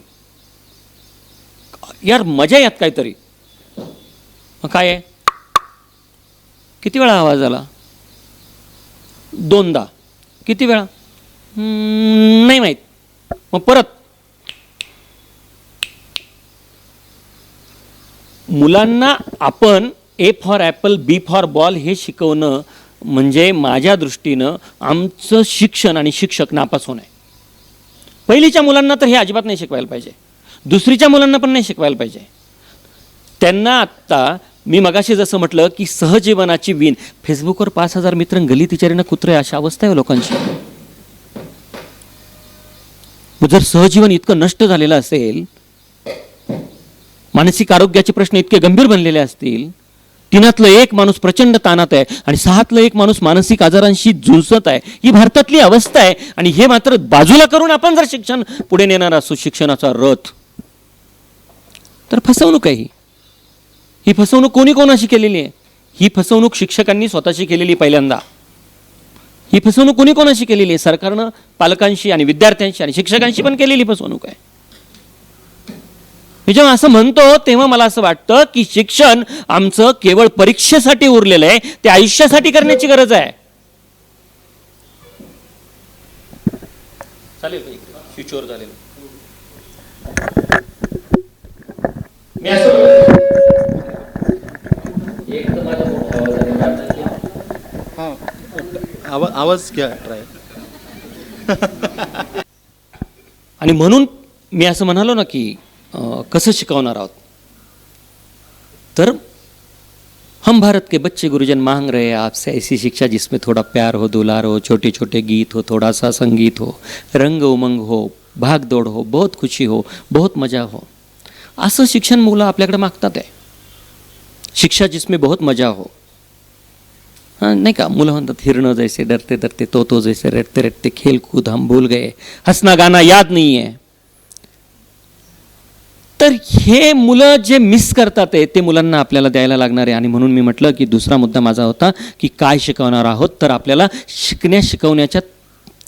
यार मजा यात काहीतरी. काय आहे? किती वेळा आवाज आला? 2दा. किती वेळा? नाही माहीत. मग परत मुलांना आपण A for apple B for ball हे शिकवणं म्हणजे माझ्या दृष्टीनं आमचं शिक्षण आणि शिक्षक नापास होणं आहे. पहिलीच्या मुलांना तर हे अजिबात नाही शिकवायला पाहिजे, दुसरीच्या मुलांना पण नाही शिकवायला पाहिजे. त्यांना आत्ता मी मगाशी जसं म्हटलं की सहजीवनाची वीण, फेसबुकवर 5,000 मित्र, गली तिचारीनं कुत्रे, अशा अवस्था आहे लोकांची. जर सहजीवन इतकं नष्ट झालेलं असेल, मानसिक आरोग्याचे प्रश्न इतके गंभीर बनलेले असतील, 3तलं 1 माणूस प्रचंड ताणात आहे आणि 6तलं 1 माणूस मानसिक आजारांशी झुंजत आहे, ही भारतातली अवस्था आहे. आणि हे मात्र बाजूला करून आपण जर शिक्षण पुढे नेणार असू, शिक्षणाचा रथ, तर फसवणूक आहे ही फसवणूक कोणाशी केलेली आहे? ही फसवणूक शिक्षकांनी स्वतःशी केलेली पहिल्यांदा. ही फसवणूक कोणाशी केलेली आहे? सरकारनं पालकांशी आणि विद्यार्थ्यांशी आणि शिक्षकांशी पण केलेली फसवणूक आहे. मी जेव्हा असं म्हणतो तेव्हा मला असं वाटतं की शिक्षण आमचं केवळ परीक्षेसाठी उरलेलं आहे, ते आयुष्यासाठी करण्याची गरज आहे. चालेल फ्युचर झालेलं. मी असं आवाज घ्या ट्राय. आणि म्हणून मी असं म्हणालो ना की कसं शिकवणार आहोत, तर हम भारत के बच्चे गुरुजन मांग रहे हैं आपसे ऐसी शिक्षा जिसमें थोड़ा प्यार हो, दुलार हो, छोटे छोटे गीत हो, थोड़ा सा संगीत हो, रंग उमंग हो, भाग दौड़ हो, बहुत खुशी हो, बहुत मजा हो. असं शिक्षण मुलं आपल्याकडे मागतात आहे. शिक्षा जिसमें बहुत मजा हो. हाँ नहीं का, मुलं म्हणतात हिरणं जैसे डरते डरते, तो जैसे रटते रटते, खेल कूद हम भूल गए, हसना गाना याद नहीं है. तर हे मुलं जे मिस करतात ते मुलांना आपल्याला द्यायला लागणार आहे. आणि म्हणून मी म्हटलं की दुसरा मुद्दा माझा होता की काय शिकवणार आहोत, तर आपल्याला शिकवण्याच्या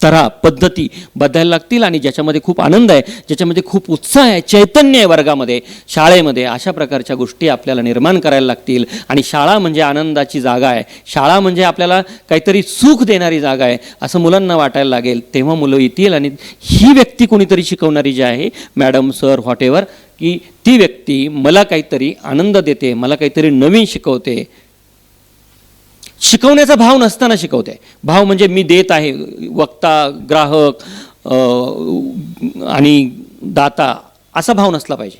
तऱ्हा पद्धती बदलायला लागतील. आणि ज्याच्यामध्ये खूप आनंद आहे, ज्याच्यामध्ये खूप उत्साह आहे, चैतन्य आहे वर्गामध्ये, शाळेमध्ये, अशा प्रकारच्या गोष्टी आपल्याला निर्माण करायला लागतील. आणि शाळा म्हणजे आनंदाची जागा आहे, शाळा म्हणजे आपल्याला काहीतरी सुख देणारी जागा आहे असं मुलांना वाटायला लागेल. तेव्हा मुलं येतील आणि ही व्यक्ती कोणीतरी शिकवणारी जी आहे, मॅडम, सर, व्हॉटेवर, की ती व्यक्ती मला काहीतरी आनंद देते, मला काहीतरी नवीन शिकवते. शिकवण्याचा भाव नसताना शिकवते. भाव म्हणजे मी देत आहे, वक्ता, ग्राहक आणि दाता असा भाव नसला पाहिजे.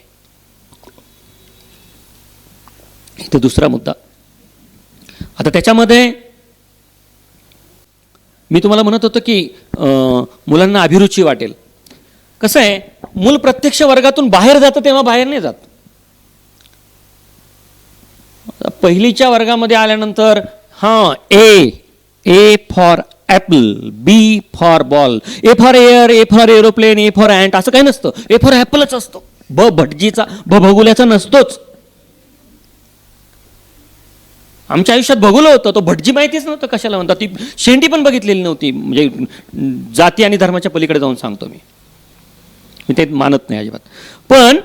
इथे दुसरा मुद्दा. आता त्याच्यामध्ये मी तुम्हाला म्हणत होतो की मुलांना अभिरुची वाटेल. कसं आहे, मूल प्रत्यक्ष वर्गातून बाहेर जातं तेव्हा बाहेर नाही जात. पहिलीच्या वर्गामध्ये आल्यानंतर हां, A for apple, B for ball, A for air, A for aeroplane, A for ant, असं काही नसतं. ए फॉर ॲपलच असतो. भटजीचा, भगुल्याचा नसतोच. आमच्या आयुष्यात भगुलं होतं, तो भटजी माहितीच नव्हतं कशाला म्हणतात. ती शेंडी पण बघितलेली नव्हती. म्हणजे जाती आणि धर्माच्या पलीकडे जाऊन सांगतो मी ते मानत नाही अजिबात. पण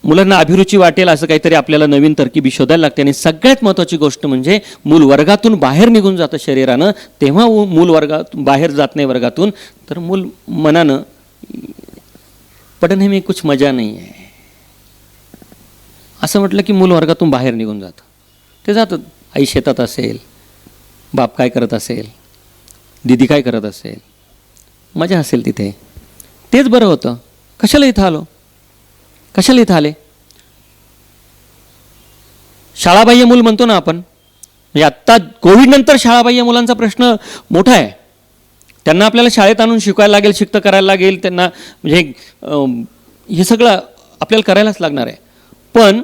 मुलांना अभिरुची वाटेल असं काहीतरी आपल्याला नवीन तरकिबी शोधायला लागते. आणि सगळ्यात महत्त्वाची गोष्ट म्हणजे मूल वर्गातून बाहेर निघून जातं शरीरानं, तेव्हा मूल वर्गातून बाहेर जात नाही वर्गातून, तर मूल मनानं पढ़ने में कुछ मजा नहीं है असं म्हटलं की मूल वर्गातून बाहेर निघून जातं. ते जातं. आई शेतात असेल, बाप काय करत असेल, दीदी काय करत असेल, मजा असेल तिथे. तेच बरं होतं. कशाला इथं आलो, कशाला इथं आले. शाळाबाह्य मूल म्हणतो ना आपण, म्हणजे आत्ता कोविडनंतर शाळाबाह्य मुलांचा प्रश्न मोठा आहे. त्यांना आपल्याला शाळेत आणून शिकवायला लागेल, शिक्त करायला लागेल त्यांना. म्हणजे हे सगळं आपल्याला करायलाच लागणार आहे. पण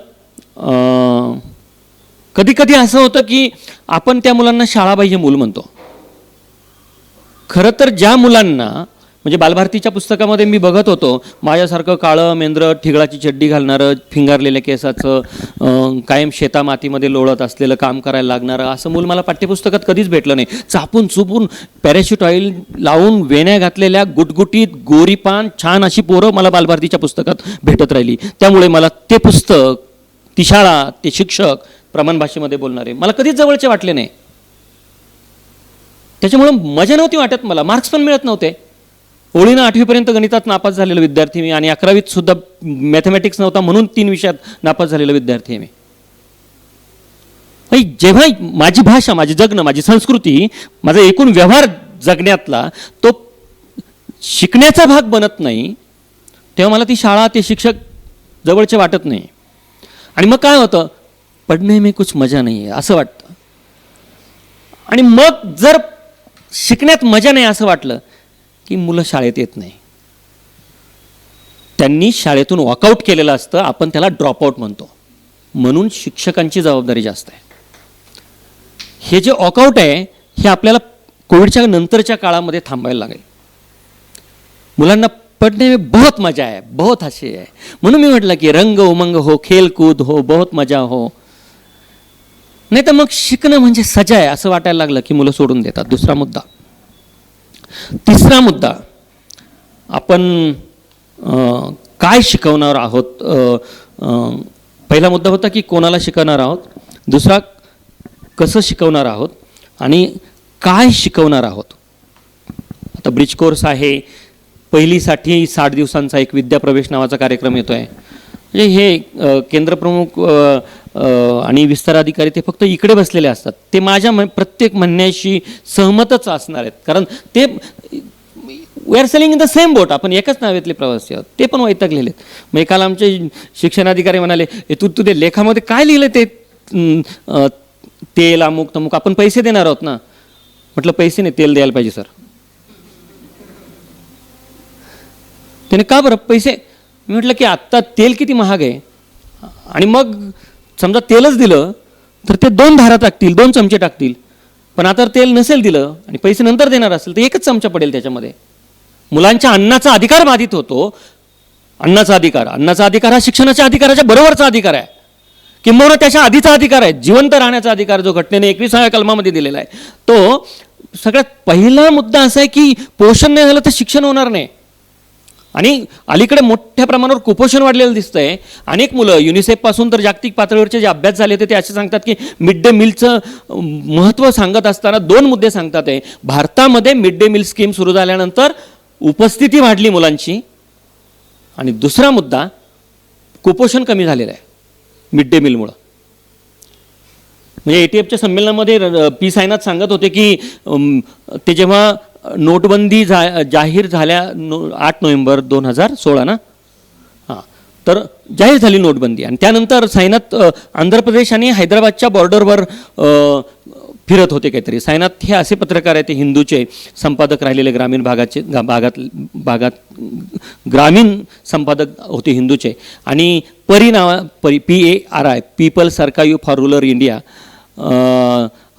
कधी कधी असं होतं की आपण त्या मुलांना शाळाबाह्य मूल म्हणतो. खरं तर ज्या मुलांना, म्हणजे बालभारतीच्या पुस्तकामध्ये मी बघत होतो, माझ्यासारखं काळं मेंद्र, ठिगळाची चड्डी घालणारं, फिंगारलेल्या केसाचं, कायम शेतामातीमध्ये लोळत असलेलं, काम करायला लागणारं असं मूल मला पाठ्यपुस्तकात कधीच भेटलं नाही. चापून चुपून पॅराशूट ऑइल लावून वेण्या घातलेल्या, गुटगुटीत, गोरीपान, छान अशी पोरं मला बालभारतीच्या पुस्तकात भेटत राहिली. त्यामुळे मला ते पुस्तक, ती शाळा, ते शिक्षक, प्रमाण भाषेमध्ये बोलणारे मला कधीच जवळचे वाटले नाही. त्याच्यामुळं मजा नव्हती वाटत मला. मार्क्स पण मिळत नव्हते. ओळीनं 8वीपर्यंत गणितात नापास झालेला विद्यार्थी मी, आणि 11वीत सुद्धा मॅथमॅटिक्स नव्हता म्हणून 3 विषयात नापास झालेला विद्यार्थी आहे मी. जेव्हा माझी भाषा, माझी जगणं, माझी संस्कृती, माझा एकूण व्यवहार जगण्यातला तो शिकण्याचा भाग बनत नाही, तेव्हा मला ती शाळा, ते शिक्षक जवळचे वाटत नाही. आणि मग काय होतं, पढने में कुछ मजा नाही आहे असं वाटतं. आणि मग जर शिकण्यात मजा नाही असं वाटलं की मुलं शाळेत येत नाही. त्यांनी शाळेतून वॉकआउट केलेलं असतं, आपण त्याला ड्रॉपआउट म्हणतो. म्हणून शिक्षकांची जबाबदारी जास्त आहे. हे जे वॉकआउट आहे हे आपल्याला कोविडच्या नंतरच्या काळामध्ये थांबायला लागेल. मुलांना पढ़ने में बहुत मजा है, बहुत हसी है. म्हणून मी म्हटलं की रंग उमंग हो, खेल कूद हो, बहुत मजा हो. नाही तर मग शिकणं म्हणजे सजा आहे असं वाटायला लागलं की मुलं सोडून देतात. दुसरा मुद्दा. तिसरा मुद्दा, आपण काय शिकवणार आहोत. पहिला मुद्दा होता की कोणाला शिकवणार आहोत, दुसरा कसं शिकवणार आहोत, आणि काय शिकवणार आहोत. आता ब्रिज कोर्स आहे, पहिलीसाठी 60 दिवसांचा एक विद्याप्रवेश नावाचा कार्यक्रम येतो आहे. म्हणजे हे केंद्रप्रमुख आणि विस्ताराधिकारी ते फक्त इकडे बसलेले असतात. ते माझ्या प्रत्येक म्हणण्याशी सहमतच असणार आहेत, कारण ते we are sailing in the same boat. आपण एकच नावेतले प्रवासी आहोत. ते पण वैतागलेले आहेत. मग काल आमचे शिक्षणाधिकारी म्हणाले, तू ते लेखामध्ये काय लिहिलं, ते तेल अमुक तमुक, आपण पैसे देणार आहोत ना. म्हटलं पैसे नाही, तेल द्यायला पाहिजे सर. त्याने का बरं पैसे. मी म्हटलं की आत्ता तेल किती महाग आहे, आणि मग समजा तेलच दिलं तर ते 2 धारा टाकतील, 2 चमचे टाकतील. पण आता तेल नसेल दिलं आणि पैसे नंतर देणार असेल तर 1च चमचा पडेल त्याच्यामध्ये. मुलांच्या अन्नाचा अधिकार बाधित होतो. अन्नाचा अधिकार हा शिक्षणाच्या अधिकाराच्या बरोबरचा अधिकार आहे, किंबहुना त्याच्या आधीचा अधिकार आहे. जिवंत राहण्याचा अधिकार जो घटनेने 21व्या कलमामध्ये दिलेला आहे, तो सगळ्यात पहिला मुद्दा असा आहे की पोषण नाही झालं तर शिक्षण होणार नाही. आणि अलीकडे मोठ्या प्रमाणावर कुपोषण वाढलेलं दिसतंय. अनेक मुलं युनिसेफपासून तर जागतिक पातळीवरचे जे अभ्यास झाले होते ते असे सांगतात की मिड डे मीलचं महत्त्व सांगत असताना 2 मुद्दे सांगतात आहे. भारतामध्ये मिड डे मील स्कीम सुरू झाल्यानंतर उपस्थिती वाढली मुलांची, आणि दुसरा मुद्दा कुपोषण कमी झालेलं आहे मिड डे मीलमुळं. म्हणजे ATFच्या संमेलनामध्ये पी साईनाथ सांगत होते की ते जेव्हा नोटबंदी जाहीर झाल्या 8 नोव्हेंबर 2016 ना, हां, तर जाहीर झाली नोटबंदी. आणि त्यानंतर साईनाथ आंध्र प्रदेश आणि हैदराबादच्या बॉर्डरवर फिरत होते काहीतरी. साईनाथ हे असे पत्रकार आहेत, ते हिंदूचे संपादक राहिलेले, ग्रामीण भागात ग्रामीण संपादक होते हिंदूचे. आणि PARI, people's archive for rural India,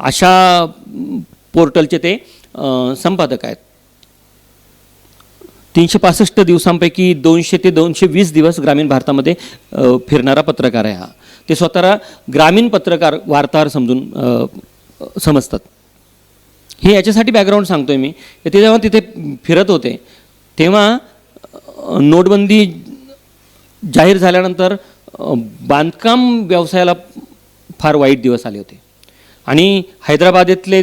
अशा पोर्टलचे ते संपादक आहेत. 365 दिवसांपैकी 200 ते 220 दिवस ग्रामीण भारतामध्ये फिरणारा पत्रकार आहे हा. ते स्वतःला ग्रामीण पत्रकार, वार्ताहर समजतात. हे याच्यासाठी बॅकग्राऊंड सांगतोय मी. ते जेव्हा तिथे फिरत होते तेव्हा नोटबंदी जाहीर झाल्यानंतर बांधकाम व्यवसायाला फार वाईट दिवस आले होते. आणि हैदराबादेतले,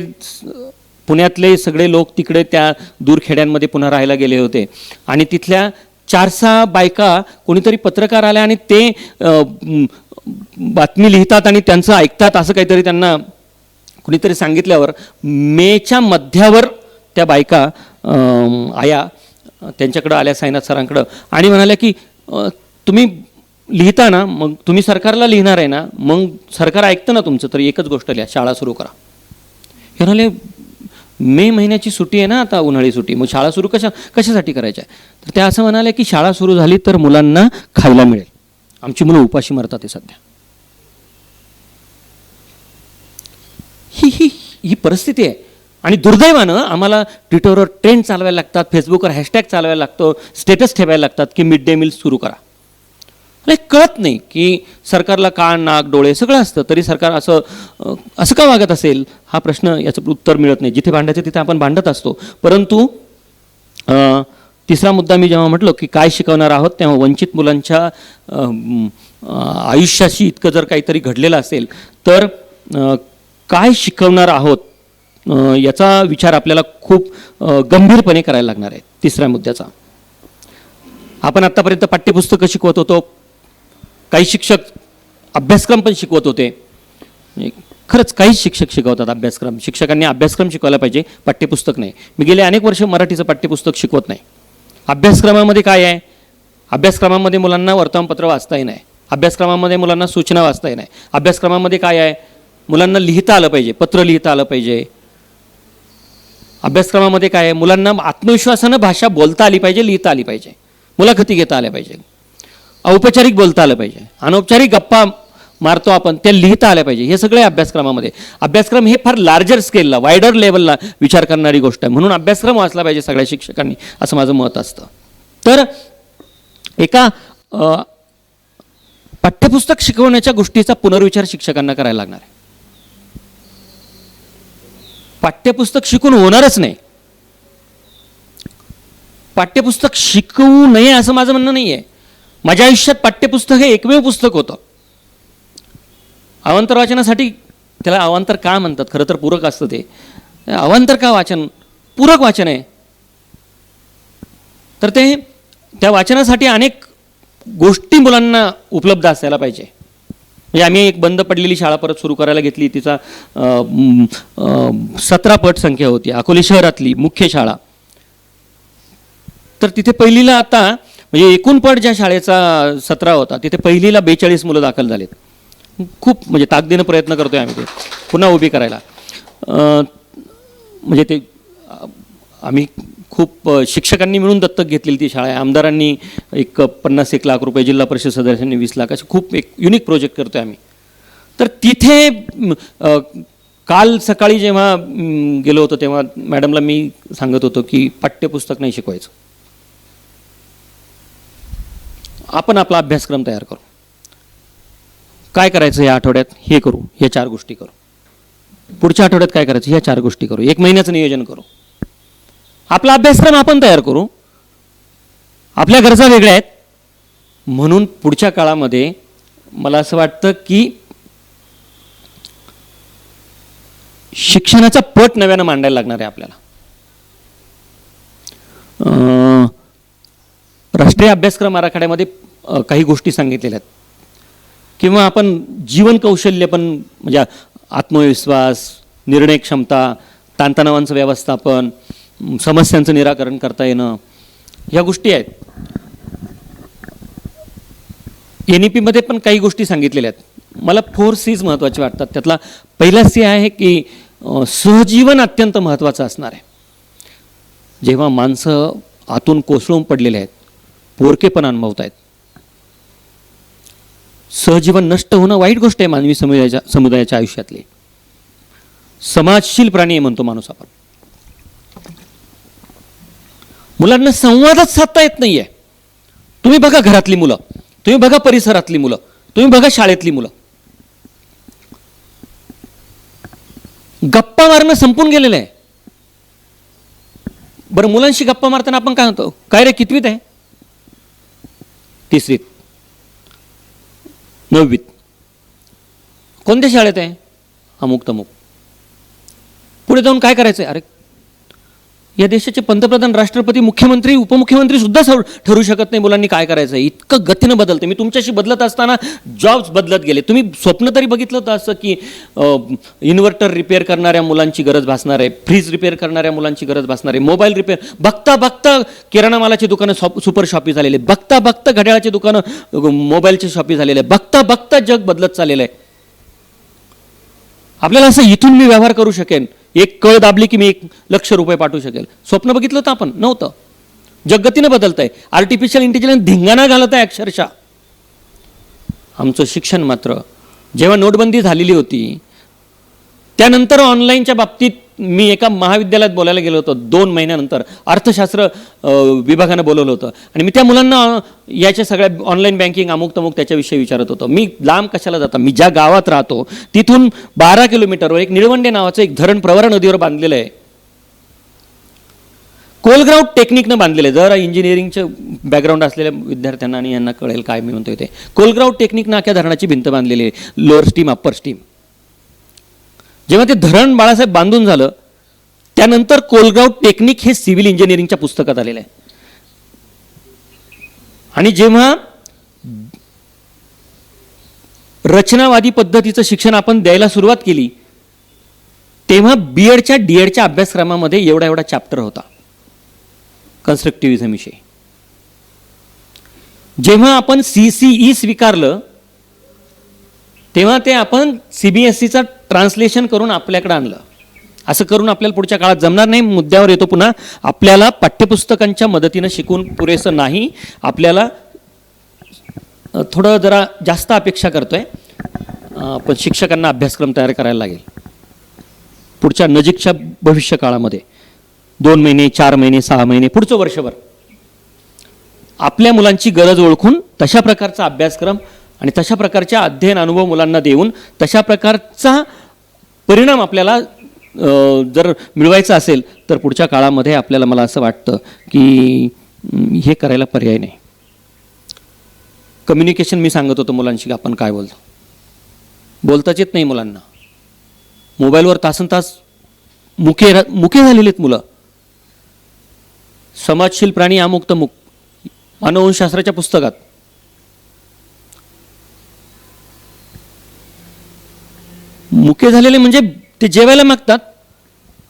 पुण्यातले सगळे लोक तिकडे त्या दूरखेड्यांमध्ये पुन्हा राहायला गेले होते. आणि तिथल्या 4-6 बायका, कोणीतरी पत्रकार आल्या आणि ते बातमी लिहितात आणि त्यांचं ऐकतात असं काहीतरी त्यांना कुणीतरी सांगितल्यावर मेच्या मध्यावर त्या बायका आया त्यांच्याकडं आल्या, साईनाथ सरांकडं, आणि म्हणाल्या की तुम्ही लिहिता ना, मग तुम्ही सरकारला लिहिणार आहे ना, मग सरकार ऐकतं ना तुमचं, तर एकच गोष्ट लिहा, शाळा सुरू करा. हे म्हणाले मे महिन्याची सुट्टी आहे ना आता, उन्हाळी सुट्टी, मग शाळा सुरू कशासाठी करायच्या. तर त्या असं म्हणाले की शाळा सुरू झाली तर मुलांना खायला मिळेल, आमची मुलं उपाशी मरतात आहे सध्या. ही परिस्थिती आहे. आणि दुर्दैवानं आम्हाला ट्विटरवर ट्रेंड चालवायला लागतात, फेसबुकवर हॅशटॅग चालवायला लागतो, स्टेटस ठेवायला लागतात की मिड डे मील सुरू करा. मला कळत नाही की सरकारला कान, नाक, डोळे सगळं असतं, तरी सरकार असं का वागत असेल, हा प्रश्न, याचं उत्तर मिळत नाही. जिथे भांडायचं तिथे आपण भांडत असतो. परंतु तिसरा मुद्दा मी जेव्हा म्हटलं की काय शिकवणार आहोत, तेव्हा वंचित मुलांच्या आयुष्याशी इतकं जर काहीतरी घडलेलं असेल तर काय शिकवणार आहोत याचा विचार आपल्याला खूप गंभीरपणे करायला लागणार आहे. तिसऱ्या मुद्द्याचा, आपण आत्तापर्यंत पाठ्यपुस्तकं शिकवत होतो, काही शिक्षक अभ्यासक्रम पण शिकवत होते. खरंच काहीच शिक्षक शिकवतात अभ्यासक्रम. शिक्षकांनी अभ्यासक्रम शिकवायला पाहिजे, पाठ्यपुस्तक नाही. मी गेले अनेक वर्ष मराठीचं पाठ्यपुस्तक शिकवत नाही. अभ्यासक्रमामध्ये काय आहे? अभ्यासक्रमामध्ये मुलांना वर्तमानपत्र वाचताही नाही, अभ्यासक्रमामध्ये मुलांना सूचना वाचताही नाही. अभ्यासक्रमामध्ये काय आहे? मुलांना लिहिता आलं पाहिजे, पत्र लिहिता आलं पाहिजे. अभ्यासक्रमामध्ये काय आहे? मुलांना आत्मविश्वासानं भाषा बोलता आली पाहिजे, लिहिता आली पाहिजे, मुलाखती घेता आल्या पाहिजे, औपचारिक बोलता आलं पाहिजे, अनौपचारिक गप्पा मारतो आपण त्या लिहिता आल्या पाहिजे. हे सगळे अभ्यासक्रमामध्ये. अभ्यासक्रम हे फार लार्जर स्केलला, वायडर लेवलला विचार करणारी गोष्ट आहे. म्हणून अभ्यासक्रम वाचला पाहिजे सगळ्या शिक्षकांनी, असं माझं मत असतं. तर एका पाठ्यपुस्तक शिकवण्याच्या गोष्टीचा पुनर्विचार शिक्षकांना करायला लागणार आहे. पाठ्यपुस्तक शिकून होणारच नाही. पाठ्यपुस्तक शिकवू नये असं माझं म्हणणं नाही आहे. माझ्या आयुष्यात पाठ्यपुस्तक हे एकमेव पुस्तक होतं. अवांतर वाचनासाठी, त्याला अवांतर का म्हणतात? खरं तर पूरक असतं ते. अवांतर का वाचन? पूरक वाचन आहे. तर ते त्या वाचनासाठी अनेक गोष्टी मुलांना उपलब्ध असायला पाहिजे. म्हणजे आम्ही एक बंद पडलेली शाळा परत सुरू करायला घेतली. तिचा 17 पट संख्या होती, अकोले शहरातली मुख्य शाळा. तर तिथे पहिलीला आता म्हणजे एकूण पट ज्या शाळेचा 17 होता, तिथे पहिलीला 42 मुलं दाखल झालेत. खूप म्हणजे ताकदीनं प्रयत्न करतोय आम्ही ते पुन्हा उभी करायला. म्हणजे ते आम्ही खूप शिक्षकांनी मिळून दत्तक घेतलेली ती शाळा आहे. आमदारांनी एक 50-1 लाख रुपये, जिल्हा परिषद सदस्यांनी 20 लाख, असे खूप एक युनिक प्रोजेक्ट करतोय आम्ही. तर तिथे काल सकाळी जेव्हा गेलो होतो तेव्हा मॅडमला मी सांगत होतो की पाठ्यपुस्तक नाही शिकवायचं, आपण आपला अभ्यासक्रम तयार करू. काय करायचं या आठवड्यात? हे करू, हे 4 गोष्टी करू. पुढच्या आठवड्यात काय करायचं? ह्या 4 गोष्टी करू. 1 महिन्याचं नियोजन करू. आपला अभ्यासक्रम आपण तयार करू. आपल्या गरजा वेगळ्या आहेत. म्हणून पुढच्या काळामध्ये मला असं वाटतं की शिक्षणाचा पट नव्यानं मांडायला लागणार आहे आपल्याला. राष्ट्रीय अभ्यासक्रम आराखड्यामध्ये काही गोष्टी सांगितलेल्या आहेत. किंवा आपण जीवन कौशल्य पण, म्हणजे आत्मविश्वास, निर्णय क्षमता, ताणतणावांचं व्यवस्थापन, समस्यांचं निराकरण करता येणं, ह्या गोष्टी आहेत. NEP मध्ये पण काही गोष्टी सांगितलेल्या आहेत. मला 4 C's महत्त्वाचे वाटतात. त्यातला पहिला C आहे की सहजीवन अत्यंत महत्त्वाचं असणार आहे. जेव्हा माणसं आतून कोसळून पडलेले आहेत, पोरकेपण अनुभवत आहेत, सहजीवन नष्ट होणं वाईट गोष्ट आहे मानवी समुदायाच्या आयुष्यातली. समाजशील प्राणी म्हणतो माणूस आपण. मुलांना संवादच साधता येत नाहीये. तुम्ही बघा घरातली मुलं, तुम्ही बघा परिसरातली मुलं, तुम्ही बघा शाळेतली मुलं. गप्पा मारणं संपून गेलेलं आहे. बरं, मुलांशी गप्पा मारताना आपण काय म्हणतो? काय रे, कितवीत आहे? 3रीत, 9वीत. कोणत्या शाळेत आहे? अमुक तमुक. पुढे जाऊन काय करायचं आहे? अरे, या देशाचे पंतप्रधान, राष्ट्रपती, मुख्यमंत्री, उपमुख्यमंत्री सुद्धा ठरू शकत नाही मुलांनी काय करायचं आहे. इतकं गतीनं बदलते. मी तुमच्याशी बदलत असताना जॉब्स बदलत गेले. तुम्ही स्वप्न तरी बघितलं होतं असं की इन्व्हर्टर रिपेअर करणाऱ्या मुलांची गरज भासणार आहे, फ्रीज रिपेअर करणाऱ्या मुलांची गरज भासणार आहे, मोबाईल रिपेअर, बघता बघता किराणा मालाची दुकानं सुपर शॉपी झालेले, बघता बघता घड्याळाची दुकानं मोबाईलची शॉपी झालेले, बघता बघता जग बदलत चाललेलं आहे. आपल्याला असं इथून मी व्यवहार करू शकेन, एक कळ दाबली की मी 1 लाख रुपये पाठवू शकेल. स्वप्न बघितलं होतं आपण? नव्हतं. जगगतीनं बदलत आहे. आर्टिफिशियल इंटेलिजन्स धिंगाणा घालत आहे अक्षरशः. आमचं शिक्षण मात्र, जेव्हा नोटबंदी झालेली होती त्यानंतर ऑनलाईनच्या बाबतीत मी एका महाविद्यालयात बोलायला गेलो होतो. 2 महिन्यानंतर अर्थशास्त्र विभागानं बोलवलं होतं आणि मी त्या मुलांना याच्या सगळ्या ऑनलाईन बँकिंग अमुक तमुक त्याच्याविषयी विचारत होतो. मी लांब कशाला जाता, मी ज्या गावात राहतो तिथून 12 किलोमीटरवर एक निळवंडे नावाचं एक धरण प्रवरा नदीवर बांधलेलं आहे. कोलग्राउंड टेक्निकनं बांधलेलं आहे. जर इंजिनिअरिंगचं बॅकग्राऊंड असलेल्या विद्यार्थ्यांना आणि यांना कळेल काय मी म्हणतोय ते. कोलग्राउंड टेक्निकनं अख्या धरणाची भिंत बांधलेली आहे, लोअर स्टीम अप्पर स्टीम. जेव्हा ते धरण बाळासाहेब बांधून झालं त्यानंतर कोलग्राउंड टेक्निक हे सिव्हिल इंजिनिअरिंगच्या पुस्तकात आलेलं आहे. आणि जेव्हा रचनावादी पद्धतीचं शिक्षण आपण द्यायला सुरुवात केली तेव्हा बीएडच्या डीएडच्या अभ्यासक्रमामध्ये एवढा चॅप्टर होता कन्स्ट्रक्टिव्हिझम विषयी. जेव्हा आपण CCE स्वीकारलं तेव्हा ते आपण CBSEचा ट्रान्सलेशन करून आपल्याकडे आणलं. असं करून आपल्याला पुढच्या काळात जमणार नाही. मुद्द्यावर येतो पुन्हा. आपल्याला पाठ्यपुस्तकांच्या मदतीनं शिकून पुरेसं नाही, आपल्याला थोडं जरा जास्त अपेक्षा करतोय. पण शिक्षकांना अभ्यासक्रम तयार करायला लागेल पुढच्या नजीकच्या भविष्य काळामध्ये. 2 महिने, 4 महिने, 6 महिने, पुढचं वर्षभर आपल्या मुलांची गरज ओळखून तशा प्रकारचा अभ्यासक्रम आणि तशा प्रकारच्या अध्ययन अनुभव मुलांना देऊन तशा प्रकारचा परिणाम आपल्याला जर मिळवायचा असेल तर पुढच्या काळामध्ये आपल्याला, मला असं वाटतं की हे करायला पर्याय नाही. कम्युनिकेशन मी सांगत होतो मुलांशी, आपण काय बोलताच येत नाही मुलांना. मोबाईलवर तासनतास मुके झालेले आहेत मुलं. समाजशील प्राणी अमुक तमुक मानववंशशास्त्राच्या पुस्तकात. मुके झालेले म्हणजे ते जेवायला मागतात,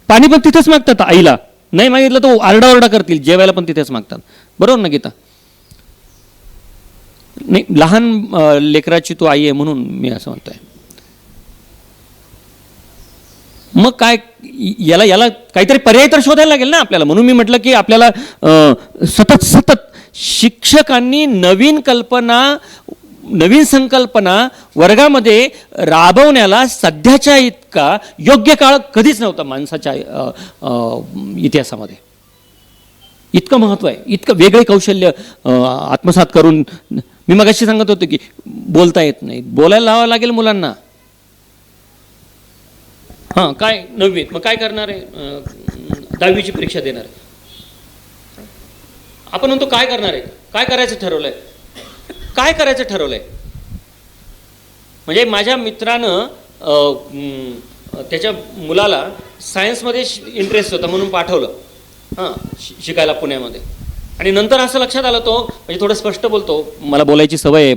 पाणी पण तिथेच मागतात, आईला नाही मागितलं तो आरडाओरडा करतील, जेवायला पण तिथेच मागतात. बरोबर ना गीता? नाही, लहान लेकराची तो आई आहे म्हणून मी असं म्हणतोय. मग काय, याला काहीतरी पर्याय तर शोधायला लागेल ना आपल्याला. म्हणून मी म्हटलं की आपल्याला सतत शिक्षकांनी नवीन संकल्पना वर्गामध्ये राबवण्याला सध्याच्या इतका योग्य काळ कधीच नव्हता माणसाच्या इतिहासामध्ये. इतकं महत्त्व आहे, इतकं वेगळे कौशल्य आत्मसात करून. मी मगाशी सांगत होतो की बोलता येत नाही, बोलायला लावावं लागेल मुलांना. हां, काय 9वीत मग काय करणार आहे, 10वीची परीक्षा देणार आहे. आपण म्हणतो काय करणार आहे, काय करायचं ठरवलंय, काय करायचं ठरवलंय. म्हणजे माझ्या मित्रानं त्याच्या मुलाला सायन्समध्ये इंटरेस्ट होता म्हणून पाठवलं शिकायला पुण्यामध्ये. आणि नंतर असं लक्षात आलं, तो म्हणजे थोडं स्पष्ट बोलतो, मला बोलायची सवय आहे,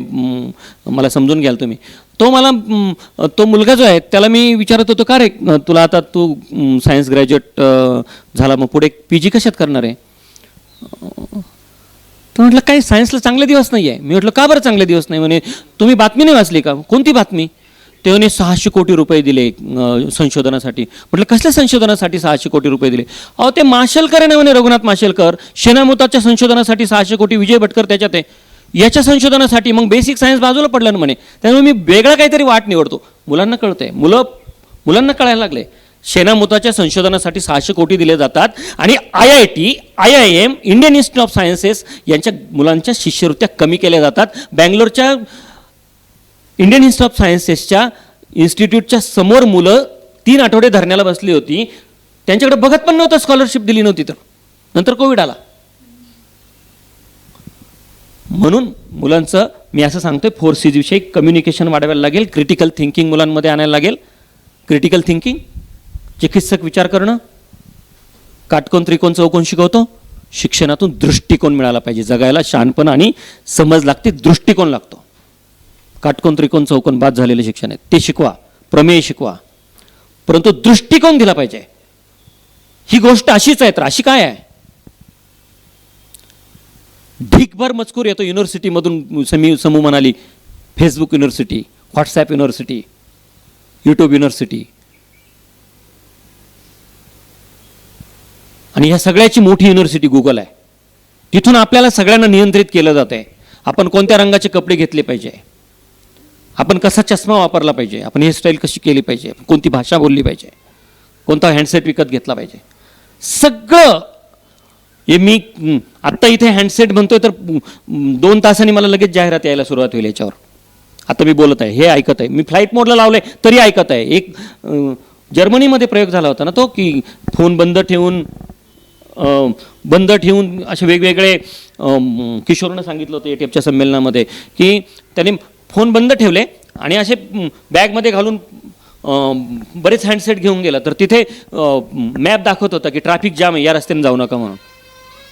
मला समजून घ्याल तुम्ही. तो मुलगा जो आहे त्याला मी विचारत होतो, का रे तुला आता तू सायन्स ग्रॅज्युएट झाला, मग पुढे PG कशात करणार आहे. तो म्हटलं काही सायन्सला चांगले दिवस नाही आहे. मी म्हटलं का बरं चांगले दिवस नाही. म्हणे तुम्ही बातमी नाही वाचली का. कोणती बातमी. ते म्हणे 600 कोटी रुपये दिले संशोधनासाठी. म्हटलं कसल्या संशोधनासाठी 600 कोटी रुपये दिले. अहो ते माशेलकर आहे ना म्हणे, रघुनाथ माशेलकर, शेणामुताच्या संशोधनासाठी 600 कोटी, विजय भटकर त्याच्यात आहे, याच्या संशोधनासाठी. मग बेसिक सायन्स बाजूला पडलं ना म्हणे. त्यामुळे मी वेगळा काहीतरी वाट निवडतो. मुलांना कळतंय, मुलांना कळायला लागले. शेणामुताच्या संशोधनासाठी 600 कोटी दिले जातात आणि IIT, IIM, Indian institute of sciences यांच्या मुलांच्या शिष्यवृत्त्या कमी केल्या जातात. बँगलोरच्या इंडियन इन्स्टिट्यूट ऑफ सायन्सेसच्या इन्स्टिट्यूटच्या समोर मुलं 3 आठवडे धरण्याला बसली होती, त्यांच्याकडे बघत पण नव्हतं, स्कॉलरशिप दिली नव्हती. तर नंतर कोविड आला. म्हणून मुलांचं मी असं सांगतोय 4Cs विषयी कम्युनिकेशन वाढवायला लागेल, क्रिटिकल थिंकिंग मुलांमध्ये आणायला लागेल. क्रिटिकल थिंकिंग, चिकित्सक विचार करणं, काटकोन त्रिकोण चौकोन शिकवतो. शिक्षणातून दृष्टिकोन मिळाला पाहिजे. जगायला शहाणपण आणि समज लागते, दृष्टिकोन लागतो. काटकोन त्रिकोण चौकोन बाद झालेले शिक्षण आहे, ते शिकवा, प्रमेय शिकवा, परंतु दृष्टिकोन दिला पाहिजे. ही गोष्ट अशीच आहे तर अशी काय आहे. ढीकभर मजकूर येतो युनिव्हर्सिटीमधून. समूह म्हणाली, Facebook university, WhatsApp university, YouTube university. आणि ह्या सगळ्याची मोठी युनिव्हर्सिटी गुगल आहे. तिथून आपल्याला सगळ्यांना नियंत्रित केलं जात आहे. आपण कोणत्या रंगाचे कपडे घेतले पाहिजे, आपण कसा चष्मा वापरला पाहिजे, आपण हेअरस्टाईल कशी केली पाहिजे, कोणती भाषा बोलली पाहिजे, कोणता हँडसेट विकत घेतला पाहिजे. सगळं हे मी आत्ता इथे हँडसेट म्हणतोय तर 2 तासांनी मला लगेच जाहिरात यायला सुरुवात होईल याच्यावर. आता मी बोलत आहे, हे ऐकत आहे, मी फ्लाईट मोडला लावलंय तरी ऐकत आहे. एक जर्मनीमध्ये प्रयोग झाला होता ना तो, की फोन बंद ठेवून बंद ठेवून असे वेगवेगळे किशोरनं सांगितलं होतं ATFच्या संमेलनामध्ये की त्यांनी फोन बंद ठेवले आणि असे बॅगमध्ये घालून बरेच हँडसेट घेऊन गेला, तर तिथे मॅप दाखवत होता की ट्रॅफिक जाम आहे, या रस्त्याने जाऊ नका म्हणून.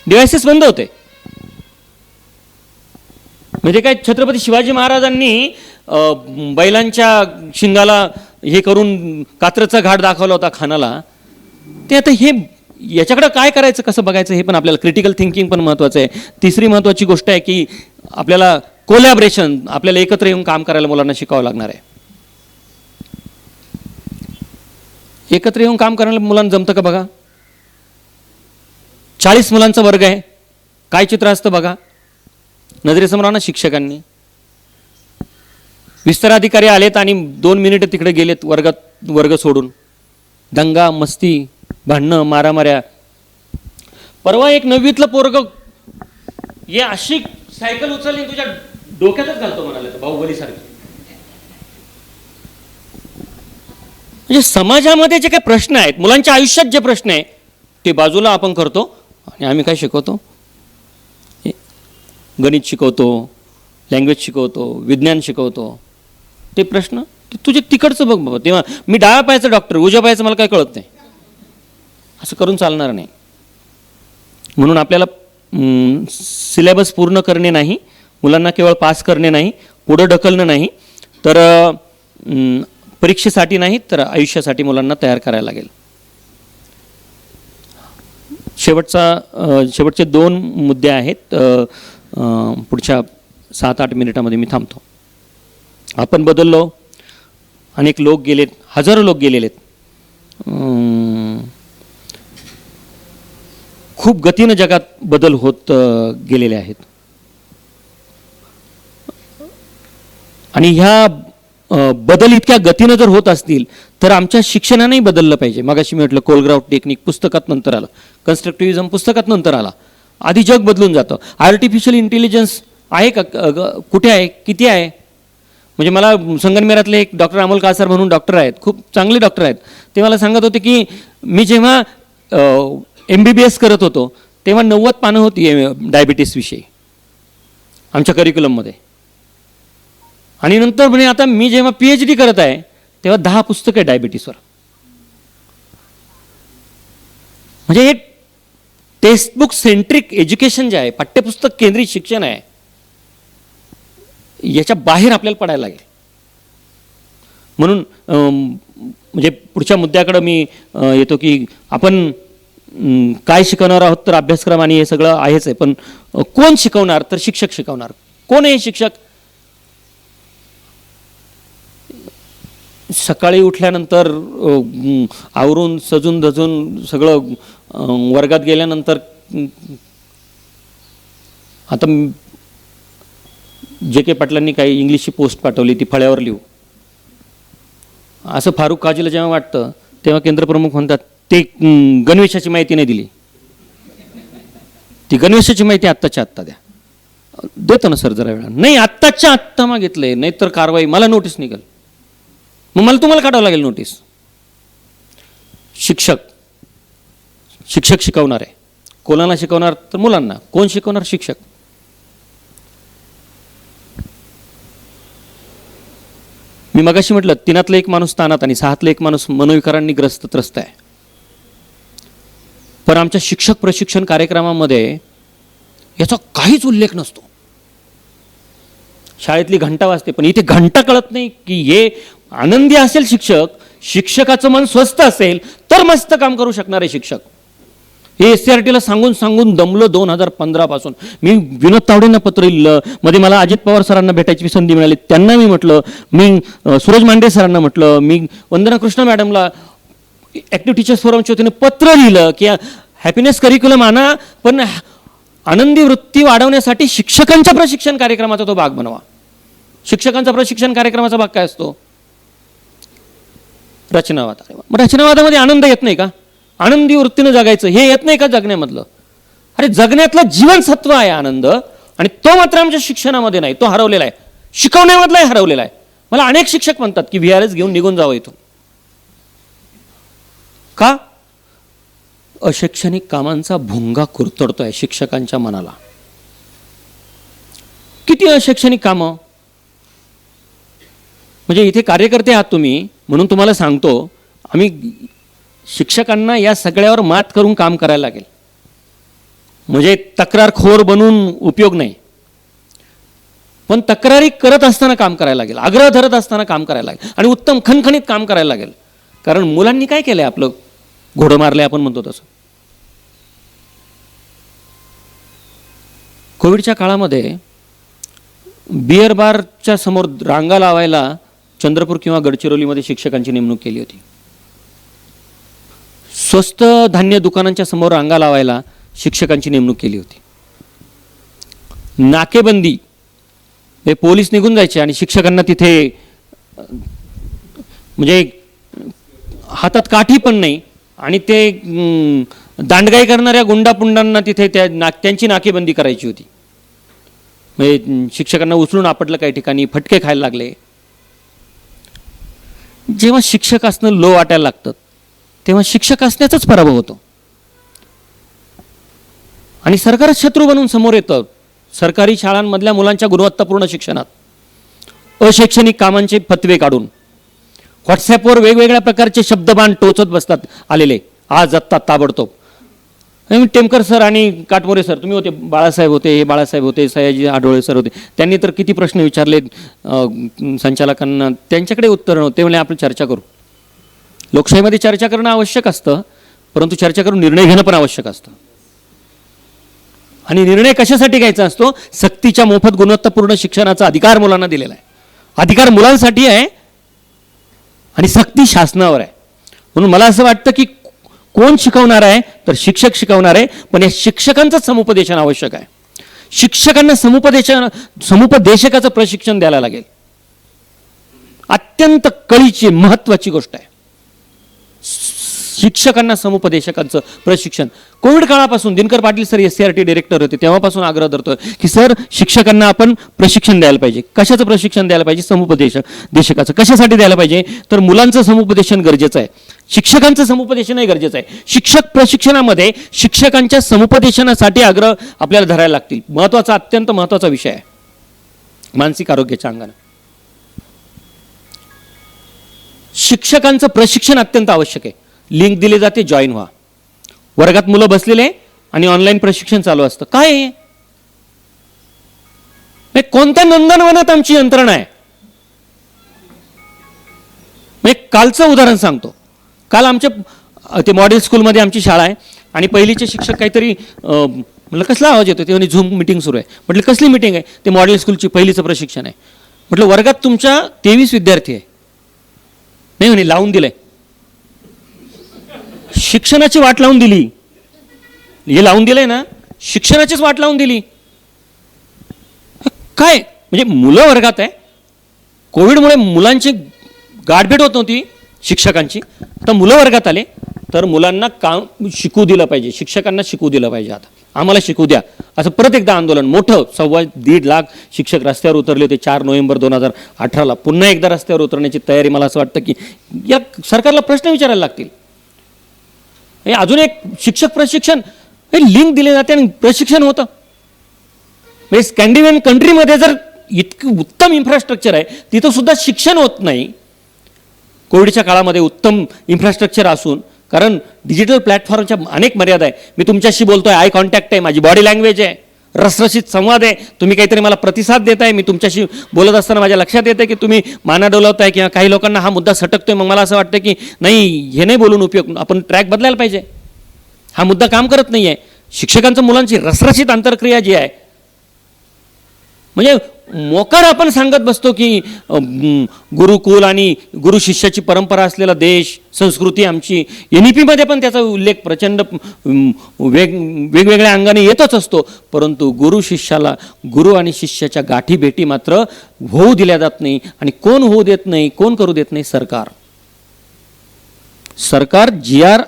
डिव्हायसेस बंद होते. म्हणजे काय, छत्रपती शिवाजी महाराजांनी बैलांच्या शिंगाला हे करून कात्रचा घाट दाखवला होता खानाला. ते आता हे याच्याकडे काय करायचं, कसं बघायचं हे पण आपल्याला क्रिटिकल थिंकिंग पण महत्त्वाचं आहे. तिसरी महत्त्वाची गोष्ट आहे की आपल्याला कोलॅबरेशन, आपल्याला एकत्र येऊन काम करायला मुलांना शिकावं लागणार आहे. एकत्र येऊन काम करायला मुलांना जमतं का बघा. 40 मुलांचा वर्ग आहे, काय चित्र असतं बघा. नजरेसमोर आणा शिक्षकांनी. विस्ताराधिकारी आलेत आणि 2 मिनिटं तिकडे गेलेत वर्ग सोडून. दंगा, मस्ती, भांडणं, मारामाऱ्या. परवा एक 9वीतलं पोरग ये अशी सायकल उचलली तुझ्या डोक्यातच घालतो म्हणाले, बाहुबलीसारखी. म्हणजे समाजामध्ये जे काही प्रश्न आहेत, मुलांच्या आयुष्यात जे प्रश्न आहे ते बाजूला आपण करतो आणि आम्ही काय शिकवतो, गणित शिकवतो, लँग्वेज शिकवतो, विज्ञान शिकवतो. ते प्रश्न तुझे तिकडचं बघ बाबा. तेव्हा मी डाव्या पायाचं डॉक्टर, उजव्या पायाचं मला काय कळत नाही, असं करून चालणार नाही. म्हणून आपल्याला सिलेबस पूर्ण करणे नाही, मुलांना केवळ पास करणे नाही, पुढं ढकलणं नाही, तर परीक्षेसाठी नाही तर आयुष्यासाठी मुलांना तयार करायला लागेल. शेवटचे 2 मुद्दे आहेत. पुढच्या 7-8 मिनिटामध्ये मी थांबतो. आपण बदललो, अनेक लोक गेलेत, हजारो लोक गेलेले आहेत. खूप गतीनं जगात बदल होत गेलेले आहेत आणि ह्या बदल इतक्या गतीनं जर होत असतील तर आमच्या शिक्षणानेही बदललं पाहिजे. मगाशी मी म्हटलं कोलग्राउट टेक्निक पुस्तकात नंतर आलं, कन्स्ट्रक्टिव्हिझम पुस्तकात नंतर आला. आधी जग बदलून जातं. आर्टिफिशियल इंटेलिजन्स आहे का, कुठे आहे, किती आहे. म्हणजे मला संगमनेरातले एक डॉक्टर अमोल कासार म्हणून डॉक्टर आहेत, खूप चांगले डॉक्टर आहेत. ते मला सांगत होते की मी जेव्हा MBBS करत होतो तेव्हा 90 पानं होती डायबिटीसविषयी आमच्या करिक्युलममध्ये. आणि नंतर म्हणे आता मी जेव्हा PhD करत आहे तेव्हा 10 पुस्तकं आहे डायबिटीसवर. म्हणजे हे टेक्स्टबुक सेंट्रिक एज्युकेशन जे आहे, पाठ्यपुस्तक केंद्रित शिक्षण आहे, याच्या बाहेर आपल्याला पडायला लागेल. म्हणून म्हणजे पुढच्या मुद्द्याकडे मी येतो की आपण काय शिकवणार आहोत, तर अभ्यासक्रम आणि हे सगळं आहेच आहे, पण कोण शिकवणार, तर शिक्षक शिकवणार. कोण आहे शिक्षक? सकाळी उठल्यानंतर आवरून सजून धजून सगळं वर्गात गेल्यानंतर आता JK पाटलांनी काही इंग्लिशची पोस्ट पाठवली, ती फळ्यावर लिहू, असं फारुख काजीला जेव्हा वाटतं तेव्हा केंद्रप्रमुख म्हणतात ते गणवेशाची माहिती नाही दिली, ती गणवेशाची माहिती आत्ताच्या आत्ता द्या. देतो ना सर जरा वेळा, नाही आत्ताच्या आत्ता मागितलंय, नाहीतर कारवाई, मला नोटीस निघेल. मग मला तुम्हाला काढावं लागेल नोटीस. शिक्षक शिकवणार आहे. कोणाला शिकवणार, तर मुलांना. कोण शिकवणार? शिक्षक. मी मगाशी म्हटलं 3तला 1 माणूस ताणात आणि 6तला 1 माणूस मनोविकारांनी त्रस्त आहे. पण आमच्या शिक्षक प्रशिक्षण कार्यक्रमामध्ये याचा काहीच उल्लेख नसतो. शाळेतली घंटा वाजते पण इथे घंटा कळत नाही की हे आनंदी असेल शिक्षक, शिक्षकाचं मन स्वस्थ असेल तर मस्त काम करू शकणारे शिक्षक. हे SCRTला सांगून सांगून दमलो 2015 पासून. मी विनोद तावडेंना पत्र लिहिलं, मध्ये मला अजित पवार सरांना भेटायची संधी मिळाली, त्यांना मी म्हटलं, मी सूरज मांढरे सरांना म्हटलं, मी वंदना कृष्ण मॅडमला ॲक्टिव्ह टीचर्स फोरमच्या वतीने पत्र लिहिलं की हॅपीनेस करिक्युलम आणा, पण आनंदी वृत्ती वाढवण्यासाठी शिक्षकांच्या प्रशिक्षण कार्यक्रमाचा तो भाग बनवा. शिक्षकांचा प्रशिक्षण कार्यक्रमाचा भाग काय असतो? रचनावाद. मग रचनावादामध्ये आनंद येत नाही का? आनंदी वृत्तीनं जगायचं हे येत नाही का जगण्यामधलं? अरे जगण्यातलं जीवनसत्व आहे आनंद, आणि तो मात्र आमच्या शिक्षणामध्ये नाही, तो हरवलेला आहे. शिकवण्यामधलाही हरवलेला आहे. मला अनेक शिक्षक म्हणतात की VRS घेऊन निघून जावं इथून. का? अशैक्षणिक कामांचा भुंगा कुरतडतोय शिक्षकांच्या मनाला. किती अशैक्षणिक कामं, म्हणजे इथे कार्यकर्ते आहात तुम्ही म्हणून तुम्हाला सांगतो, आम्ही शिक्षकांना या सगळ्यावर मात करून काम करायला लागेल. म्हणजे तक्रारखोर बनून उपयोग नाही, पण तक्रारी करत असताना काम करायला लागेल, आग्रह धरत असताना काम करायला लागेल आणि उत्तम खणखणीत काम करायला लागेल. कारण मुलांनी काय केलंय, आपलं घोडं मारलंय आपण म्हणतो तसं. कोविडच्या काळामध्ये बिअर बारच्या समोर रांगा लावायला चंद्रपूर किंवा गडचिरोलीमध्ये शिक्षकांची नेमणूक केली होती. स्वस्त धान्य दुकानांच्या समोर रांगा लावायला शिक्षकांची नेमणूक केली होती. नाकेबंदी, हे पोलीस निघून जायचे आणि शिक्षकांना तिथे म्हणजे हातात काठी पण नाही आणि ते दांडगाई करणाऱ्या गुंडापुंडांना तिथे त्यांची नाकेबंदी करायची होती. म्हणजे शिक्षकांना उचलून आपटलं, काही ठिकाणी फटके खायला लागले. जेव्हा शिक्षक असणं लो वाटायला लागतं तेव्हा शिक्षक असण्याचाच पराभव होतो आणि सरकारच शत्रू बनून समोर येतं. सरकारी शाळांमधल्या मुलांच्या गुणवत्तापूर्ण शिक्षणात अशैक्षणिक कामांचे फतवे काढून व्हॉट्सॲपवर वेगवेगळ्या प्रकारचे शब्दबाण टोचत बसतात आलेले आज आत्ता ताबडतोब. टेमकर सर आणि काटमोरे सर, तुम्ही होते, बाळासाहेब होते, हे बाळासाहेब होते, सयाजी आढोळे सर होते, त्यांनी तर किती प्रश्न विचारले संचालकांना, त्यांच्याकडे उत्तर नव्हते. म्हणजे आपण चर्चा करू. लोकशाहीमध्ये चर्चा करणं आवश्यक असतं, परंतु चर्चा करून निर्णय घेणं पण आवश्यक असतं. आणि निर्णय कशासाठी घ्यायचा असतो? सक्तीच्या मोफत गुणवत्तापूर्ण शिक्षणाचा अधिकार मुलांना दिलेला आहे. अधिकार मुलांसाठी आहे आणि सक्ती शासनावर आहे. म्हणून मला असं वाटतं की कोण शिकवणार आहे, तर शिक्षक शिकवणार आहे, पण या शिक्षकांचं समुपदेशन आवश्यक आहे. शिक्षकांना समुपदेशकाचं प्रशिक्षण द्यायला लागेल. अत्यंत कळीची महत्त्वाची गोष्ट आहे शिक्षकांना समुपदेशकांचं प्रशिक्षण. कोविड काळापासून Dinkar Patil sir SCRT director होते, तेव्हापासून आग्रह धरतोय की सर शिक्षकांना आपण प्रशिक्षण द्यायला पाहिजे. कशाचं प्रशिक्षण द्यायला पाहिजे? समुपदेशकाचं. कशासाठी द्यायला पाहिजे? तर मुलांचं समुपदेशन गरजेचं आहे, शिक्षकांचं समुपदेशनही गरजेचं आहे. शिक्षक प्रशिक्षणामध्ये शिक्षकांच्या समुपदेशनासाठी आग्रह आपल्याला धरायला लागतील. महत्त्वाचा, अत्यंत महत्त्वाचा विषय आहे मानसिक आरोग्याच्या अंगाने. शिक्षकांचं प्रशिक्षण अत्यंत आवश्यक आहे. लिंक दिली जाते, जॉईन व्हा. वर्गात मुलं बसलेले आणि ऑनलाईन प्रशिक्षण चालू असतं. काय आहे? कोणत्या नंदनवनात आमची यंत्रणा आहे? कालचं उदाहरण सांगतो. काल आमच्या ते मॉडेल स्कूलमध्ये आमची शाळा आहे आणि पहिलीचे शिक्षक काहीतरी म्हटलं कसला आवाज येतो? ते म्हणे झूम मिटिंग सुरू आहे. म्हटलं कसली मिटिंग आहे? ते मॉडेल स्कूलची पहिलीचं प्रशिक्षण आहे. म्हटलं वर्गात तुमच्या 23 विद्यार्थी आहे. नाही म्हणे लावून दिलंय, शिक्षणाची वाट लावून दिली. हे लावून दिलंय ना, शिक्षणाचीच वाट लावून दिली. काय म्हणजे मुलं वर्गात आहे, कोविडमुळे मुलांची गाठभेट होत नव्हती शिक्षकांची, तर मुलं वर्गात आले, तर मुलांना काम शिकू दिलं पाहिजे, शिक्षकांना शिकू दिलं पाहिजे. आता आम्हाला शिकू द्या असं परत एकदा आंदोलन मोठं, 1.25 लाख शिक्षक रस्त्यावर उतरले होते 4 नोव्हेंबर 2018ला. पुन्हा एकदा रस्त्यावर उतरण्याची तयारी. मला असं वाटतं की या सरकारला प्रश्न विचारायला लागतील. हे अजून एक शिक्षक प्रशिक्षण, हे लिंक दिले जाते आणि प्रशिक्षण होतं. म्हणजे स्कॅन्डिनेव्हियन कंट्रीमध्ये जर इतकं उत्तम इन्फ्रास्ट्रक्चर आहे, तिथं सुद्धा शिक्षण होत नाही. कोविडच्या काळामध्ये उत्तम इन्फ्रास्ट्रक्चर असून, कारण डिजिटल प्लॅटफॉर्मच्या अनेक मर्यादा आहे. मी तुमच्याशी बोलतोय, आय कॉन्टॅक्ट आहे, माझी बॉडी लँग्वेज आहे, रसरशीत संवाद आहे, तुम्ही काहीतरी मला प्रतिसाद देताय, मी तुमच्याशी बोलत असताना माझ्या लक्षात येतं की तुम्ही माना डोलवताय किंवा काही लोकांना हा मुद्दा सटकतोय. मग मला असं वाटतं की नाही, हे नाही बोलून उपयोग, आपण ट्रॅक बदलायला पाहिजे. हा मुद्दा काम करत नाही आहे. शिक्षकांचं मुलांची रसरशीत आंतरक्रिया जी आहे, म्हणजे मोकार आपण सांगत बसतो की गुरुकुल आणि गुरु शिष्याची परंपरा असलेला देश, संस्कृती आमची. NEP-मध्ये पण त्याचा उल्लेख प्रचंड वेगवेगळ्या अंगाने येतच असतो. परंतु गुरु शिष्याला, गुरु आणि शिष्याच्या गाठी भेटी मात्र होऊ दिल्या जात नाही. आणि कोण होऊ देत नाही, कोण करू देत नाही? सरकार. GR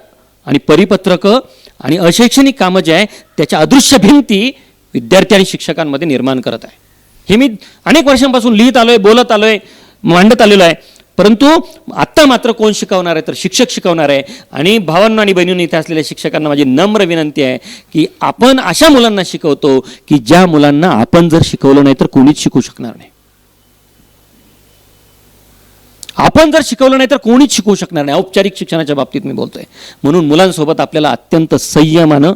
आणि परिपत्रकं आणि अशैक्षणिक कामं जे आहे त्याच्या अदृश्य भिंती विद्यार्थी आणि शिक्षकांमध्ये निर्माण करत आहे. हे मी अनेक वर्षांपासून लिहित आलोय, बोलत आलोय, मांडत आलेलो आहे. परंतु आत्ता मात्र कोण शिकवणार आहे तर शिक्षक शिकवणार आहे. आणि भावांनो आणि बहिणींनो, इथे असलेल्या शिक्षकांना माझी नम्र विनंती आहे की आपण अशा मुलांना शिकवतो की ज्या मुलांना आपण जर शिकवलं नाही तर कोणीच शिकू शकणार नाही. आपण जर शिकवलं नाही तर कोणीच शिकवू शकणार नाही. औपचारिक शिक्षणाच्या बाबतीत मी बोलतोय. म्हणून मुलांसोबत आपल्याला अत्यंत संयमानं,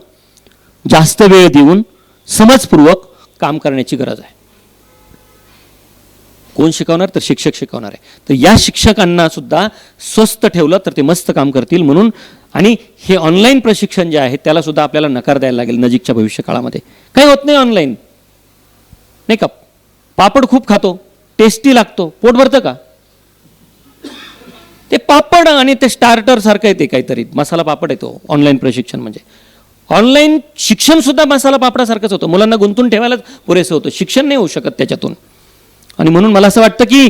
जास्त वेळ देऊन, समजपूर्वक काम करण्याची गरज आहे. कोण शिकवणार तर शिक्षक शिकवणार आहे. तर या शिक्षकांना सुद्धा स्वस्त ठेवलं तर ते मस्त काम करतील. म्हणून आणि हे ऑनलाईन प्रशिक्षण जे आहे त्याला सुद्धा आपल्याला नकार द्यायला लागेल नजीकच्या भविष्य काळामध्ये. काही होत नाही ऑनलाईन, नाही का. पापड खूप खातो, टेस्टी लागतो, पोट भरतं का? ते पापड आणि ते स्टार्टर सारखं येते काहीतरी, मसाला पापड येतो ऑनलाईन प्रशिक्षण. म्हणजे ऑनलाईन शिक्षण सुद्धा मसाला पापडासारखंच होतं. मुलांना गुंतून ठेवायलाच पुरेसं होतं, शिक्षण नाही होऊ शकत त्याच्यातून. आणि म्हणून मला असं वाटतं की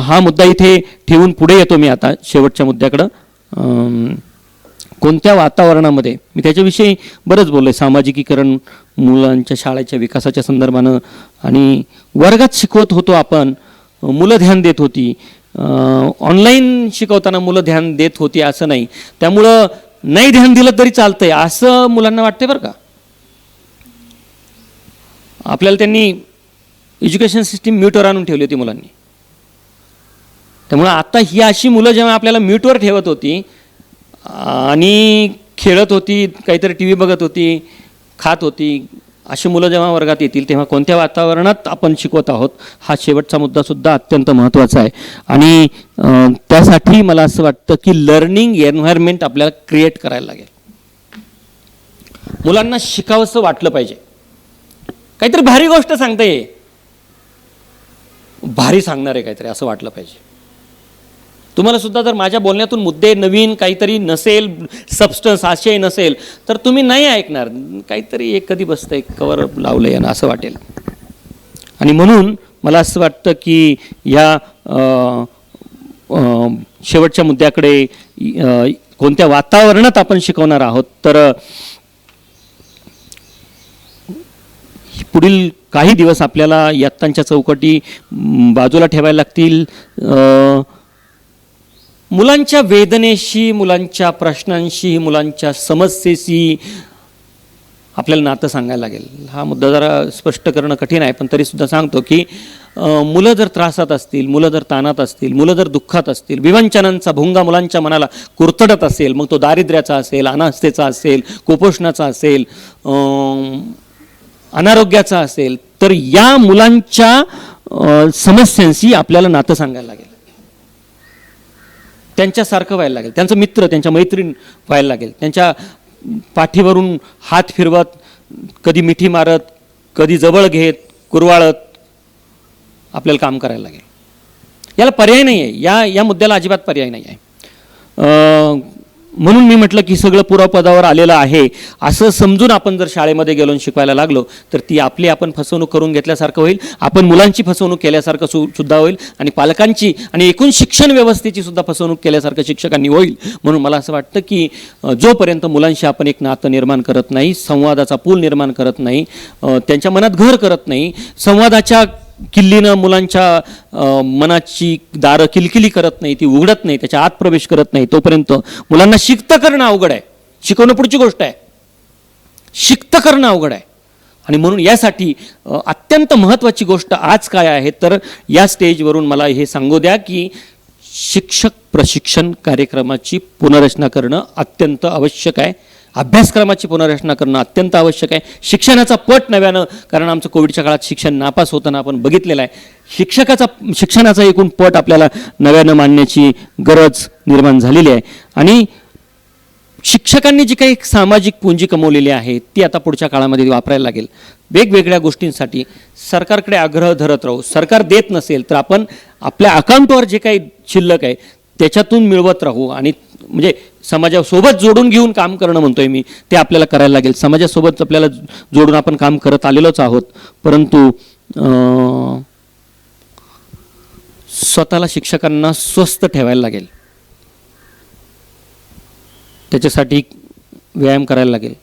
हा मुद्दा इथे ठेवून पुढे येतो मी आता शेवटच्या मुद्द्याकडं. कोणत्या वातावरणामध्ये, मी त्याच्याविषयी बरंच बोललो आहे, सामाजिकीकरण, मुलांच्या शाळेच्या विकासाच्या संदर्भानं. आणि वर्गात शिकवत होतो आपण, मुलं ध्यान देत होती. ऑनलाईन शिकवताना मुलं ध्यान देत होती असं नाही. त्यामुळं नाही ध्यान दिलं तरी चालतंय असं मुलांना वाटते बरं का. आपल्याला त्यांनी एज्युकेशन सिस्टीम म्यूटवर आणून ठेवली होती मुलांनी. त्यामुळं आता ही अशी मुलं जेव्हा आपल्याला म्यूटवर ठेवत होती आणि खेळत होती, काहीतरी टी व्ही बघत होती, खात होती, अशी मुलं जेव्हा वर्गात येतील तेव्हा कोणत्या वातावरणात आपण शिकवत आहोत हा शेवटचा मुद्दासुद्धा अत्यंत महत्त्वाचा आहे. आणि त्यासाठी मला असं वाटतं की लर्निंग एन्व्हायरमेंट आपल्याला क्रिएट करायला लागेल. मुलांना शिकावंसं वाटलं पाहिजे. काहीतरी भारी गोष्ट सांगते, भारी सांगणार आहे काहीतरी असं वाटलं पाहिजे. तुम्हाला सुद्धा जर माझ्या बोलण्यातून मुद्दे नवीन काहीतरी नसेल, सबस्टन्स आशय नसेल तर तुम्ही नाही ऐकणार. काहीतरी एक कधी बसतंय, कवर लावलंय ना असं वाटेल. आणि म्हणून मला असं वाटतं की या शेवटच्या मुद्द्याकडे, कोणत्या वातावरणात आपण शिकवणार आहोत, तर पुढील काही दिवस आपल्याला इयत्तांच्या चौकटी बाजूला ठेवायला लागतील. मुलांच्या वेदनेशी, मुलांच्या प्रश्नांशी, मुलांच्या समस्येशी आपल्याला नातं सांगायला लागेल. हा मुद्दा जरा स्पष्ट करणं कठीण आहे, पण तरीसुद्धा सांगतो की मुलं जर त्रासात असतील, मुलं जर ताणात असतील, मुलं जर दुःखात असतील, विवंचनांचा भुंगा मुलांच्या मनाला कुरतडत असेल, मग तो दारिद्र्याचा असेल, अनास्थेचा असेल, कुपोषणाचा असेल, अनारोग्याचा असेल, तर या मुलांच्या समस्यांशी आपल्याला नातं सांगायला लागेल. त्यांच्यासारखं व्हायला लागेल, त्यांचा मित्र, त्यांच्या मैत्रीण व्हायला लागेल. त्यांच्या पाठीवरून हात फिरवत, कधी मिठी मारत, कधी जवळ घेत, कुरवाळत आपल्याला काम करायला लागेल. याला पर्याय नाही आहे, या मुद्द्याला अजिबात पर्याय नाही आहे. म्हणून मी म्हटलं की सगळं पूर्वपदावर आलेलं आहे असं समजून आपण जर शाळेमध्ये गेलो शिकवायला लागलो तर ती आपण फसवणूक करून घेतल्यासारखं होईल. आपण मुलांची फसवणूक केल्यासारखं सुद्धा होईल आणि पालकांची आणि एकूण शिक्षण व्यवस्थेची सुद्धा फसवणूक केल्यासारखं शिक्षकांनी होईल. म्हणून मला असं वाटतं की जोपर्यंत मुलांशी आपण एक नातं निर्माण करत नाही, संवादाचा पूल निर्माण करत नाही, त्यांच्या मनात घर करत नाही, संवादाच्या किल्लीनं मुलांच्या मनाची दारं किलकिली करत नाही, ती उघडत नाही, त्याच्या आत प्रवेश करत नाही, तोपर्यंत मुलांना शिक्त करणं अवघड आहे. शिकवणं पुढची गोष्ट आहे, शिक्त करणं अवघड आहे. आणि म्हणून यासाठी अत्यंत महत्त्वाची गोष्ट आज काय आहे तर या स्टेजवरून मला हे सांगू द्या की शिक्षक प्रशिक्षण कार्यक्रमाची पुनर्रचना करणं अत्यंत आवश्यक आहे. अभ्यासक्रमाची पुनर्रचना करणं अत्यंत आवश्यक आहे. शिक्षणाचा पट नव्यानं, कारण आमचं कोविडच्या काळात शिक्षण नापास होताना आपण बघितलेलं आहे, शिक्षणाचा एकूण पट आपल्याला नव्यानं मांडण्याची गरज निर्माण झालेली आहे. आणि शिक्षकांनी जी काही सामाजिक पुंजी कमवलेली आहे ती आता पुढच्या काळामध्ये वापरायला लागेल वेगवेगळ्या गोष्टींसाठी. सरकारकडे आग्रह धरत राहू, सरकार देत नसेल तर आपण आपल्या अकाउंटवर जे काही शिल्लक आहे त्याच्यातून मिळवत राहू. आणि म्हणजे समाजासोबत जोडून घेऊन काम करणं म्हणतोय मी, ते आपल्याला करायला लागेल. समाजासोबत आपल्याला जोडून आपण काम करत आलेलोच आहोत, परंतु स्वतःला शिक्षकांना स्वस्थ ठेवायला लागेल. त्याच्यासाठी व्यायाम करायला लागेल,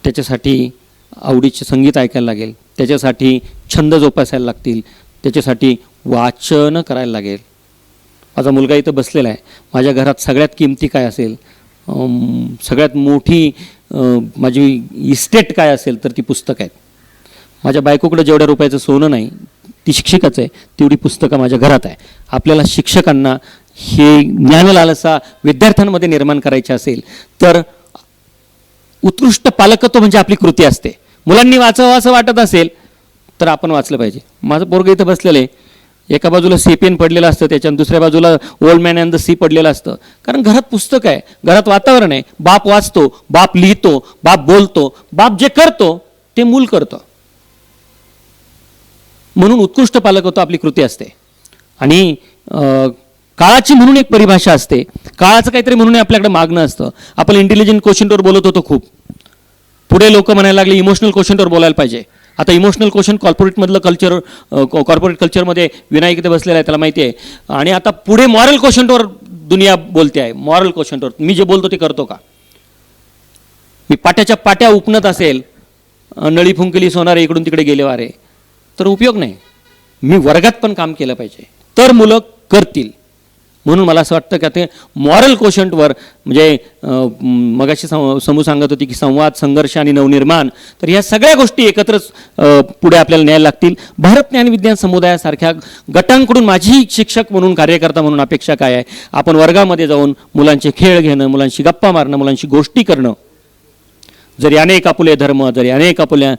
त्याच्यासाठी आवडीचे संगीत ऐकायला लागेल, त्याच्यासाठी छंद जोपासायला लागतील, त्याच्यासाठी वाचन करायला लागेल. माझा मुलगा इथं बसलेला आहे, माझ्या घरात सगळ्यात किमती काय असेल, सगळ्यात मोठी माझी इस्टेट काय असेल तर ती पुस्तकं आहेत. माझ्या बायकोकडे जेवढ्या रुपयाचं सोनं नाही, ती शिक्षकच आहे, तेवढी पुस्तकं माझ्या घरात आहे. आपल्याला शिक्षकांना हे ज्ञानलालसा विद्यार्थ्यांमध्ये निर्माण करायची असेल तर उत्कृष्ट पालकत्व म्हणजे आपली कृती असते. मुलांनी वाचावं असं वाटत असेल तर आपण वाचलं पाहिजे. माझं पोरगं इथं बसलेलं आहे, एका बाजूला सेपियन पडलेलं असतं, त्याच्या दुसऱ्या बाजूला old man and the sea पडलेलं असतं. कारण घरात पुस्तक आहे, घरात वातावरण आहे. बाप वाचतो, बाप लिहितो, बाप बोलतो, बाप जे करतो ते मूल करतं. म्हणून उत्कृष्ट पालकत्व आपली कृती असते. आणि काळाची म्हणून एक परिभाषा असते, काळाचं काहीतरी म्हणून आपल्याकडे मागणं असतं. आपण इंटेलिजंट क्वोशंटवर बोलत होतो खूप, पुढे लोक म्हणायला लागले इमोशनल क्वोशंटवर बोलायला पाहिजे. आता इमोशनल क्वोशंट कॉर्पोरेटमधलं कल्चर, कॉर्पोरेट कल्चरमध्ये विनायक इथे बसलेला आहे, त्याला माहिती आहे. आणि आता पुढे मॉरल क्वोशंटवर दुनिया बोलते आहे. मॉरल क्वोशंटवर मी जे बोलतो ते करतो का? मी पाट्याच्या पाट्या उपणत असेल, नळी फुंकली सोनारे इकडून तिकडे गेले वारे, तर उपयोग नाही. मी वर्गात पण काम केलं पाहिजे तर मुलं करतील. म्हणून मला असं वाटतं की ते मॉरल क्वोशंटवर म्हणजे मगाशी समू सांगत होती की संवाद, संघर्ष आणि नवनिर्माण, तर ह्या सगळ्या गोष्टी एकत्रच पुढे आपल्याला न्यायला लागतील. भारत ज्ञान विज्ञान समुदायासारख्या गटांकडून माझी शिक्षक म्हणून, कार्यकर्ता म्हणून अपेक्षा काय आहे? आपण वर्गामध्ये जाऊन मुलांचे खेळ घेणं, मुलांशी गप्पा मारणं, मुलांशी गोष्टी करणं. जरी अनेक आपुले धर्म, जरी अनेक आपुल्या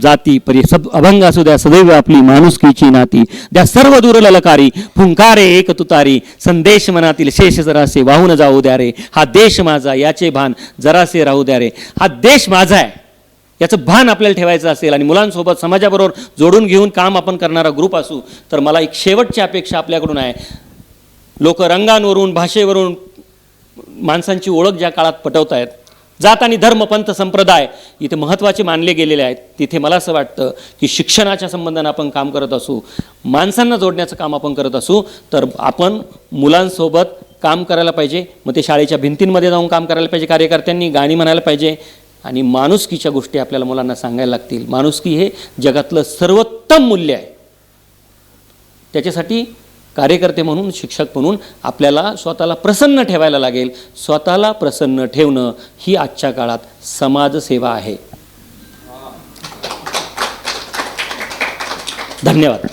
जाती, परी सब अभंग असू द्या, सदैव आपली माणुसकीची नाती द्या, सर्व दूर ललकारी फुंकारे एक तुतारी, संदेश मनातील शेष जरासे वाहून जाऊ द्या रे, हा देश माझा याचे भान जरासे राहू द्या रे. हा देश माझा आहे याचं भान आपल्याला ठेवायचं असेल आणि मुलांसोबत समाजाबरोबर जोडून घेऊन काम आपण करणारा ग्रुप असू, तर मला एक शेवटची अपेक्षा आपल्याकडून आहे. लोक रंगांवरून, भाषेवरून माणसांची ओळख ज्या काळात पटवत आहेत, जात आणि धर्म, पंथ, संप्रदाय इथे महत्त्वाचे मानले गेलेले आहेत, तिथे मला असं वाटतं की शिक्षणाच्या संबंधानं आपण काम करत असू, माणसांना जोडण्याचं काम आपण करत असू, तर आपण मुलांसोबत काम करायला पाहिजे. मग ते शाळेच्या भिंतींमध्ये जाऊन काम करायला पाहिजे, कार्यकर्त्यांनी गाणी म्हणायला पाहिजे आणि माणुसकीच्या गोष्टी आपल्याला मुलांना सांगायला लागतील. माणुसकी हे जगातलं सर्वोत्तम मूल्य आहे. त्याच्यासाठी कार्यकर्ते म्हणून, शिक्षक म्हणून आपल्याला स्वतःला प्रसन्न ठेवायला लागेल. स्वतःला प्रसन्न ठेवणं ही आजच्या काळात समाजसेवा आहे. धन्यवाद.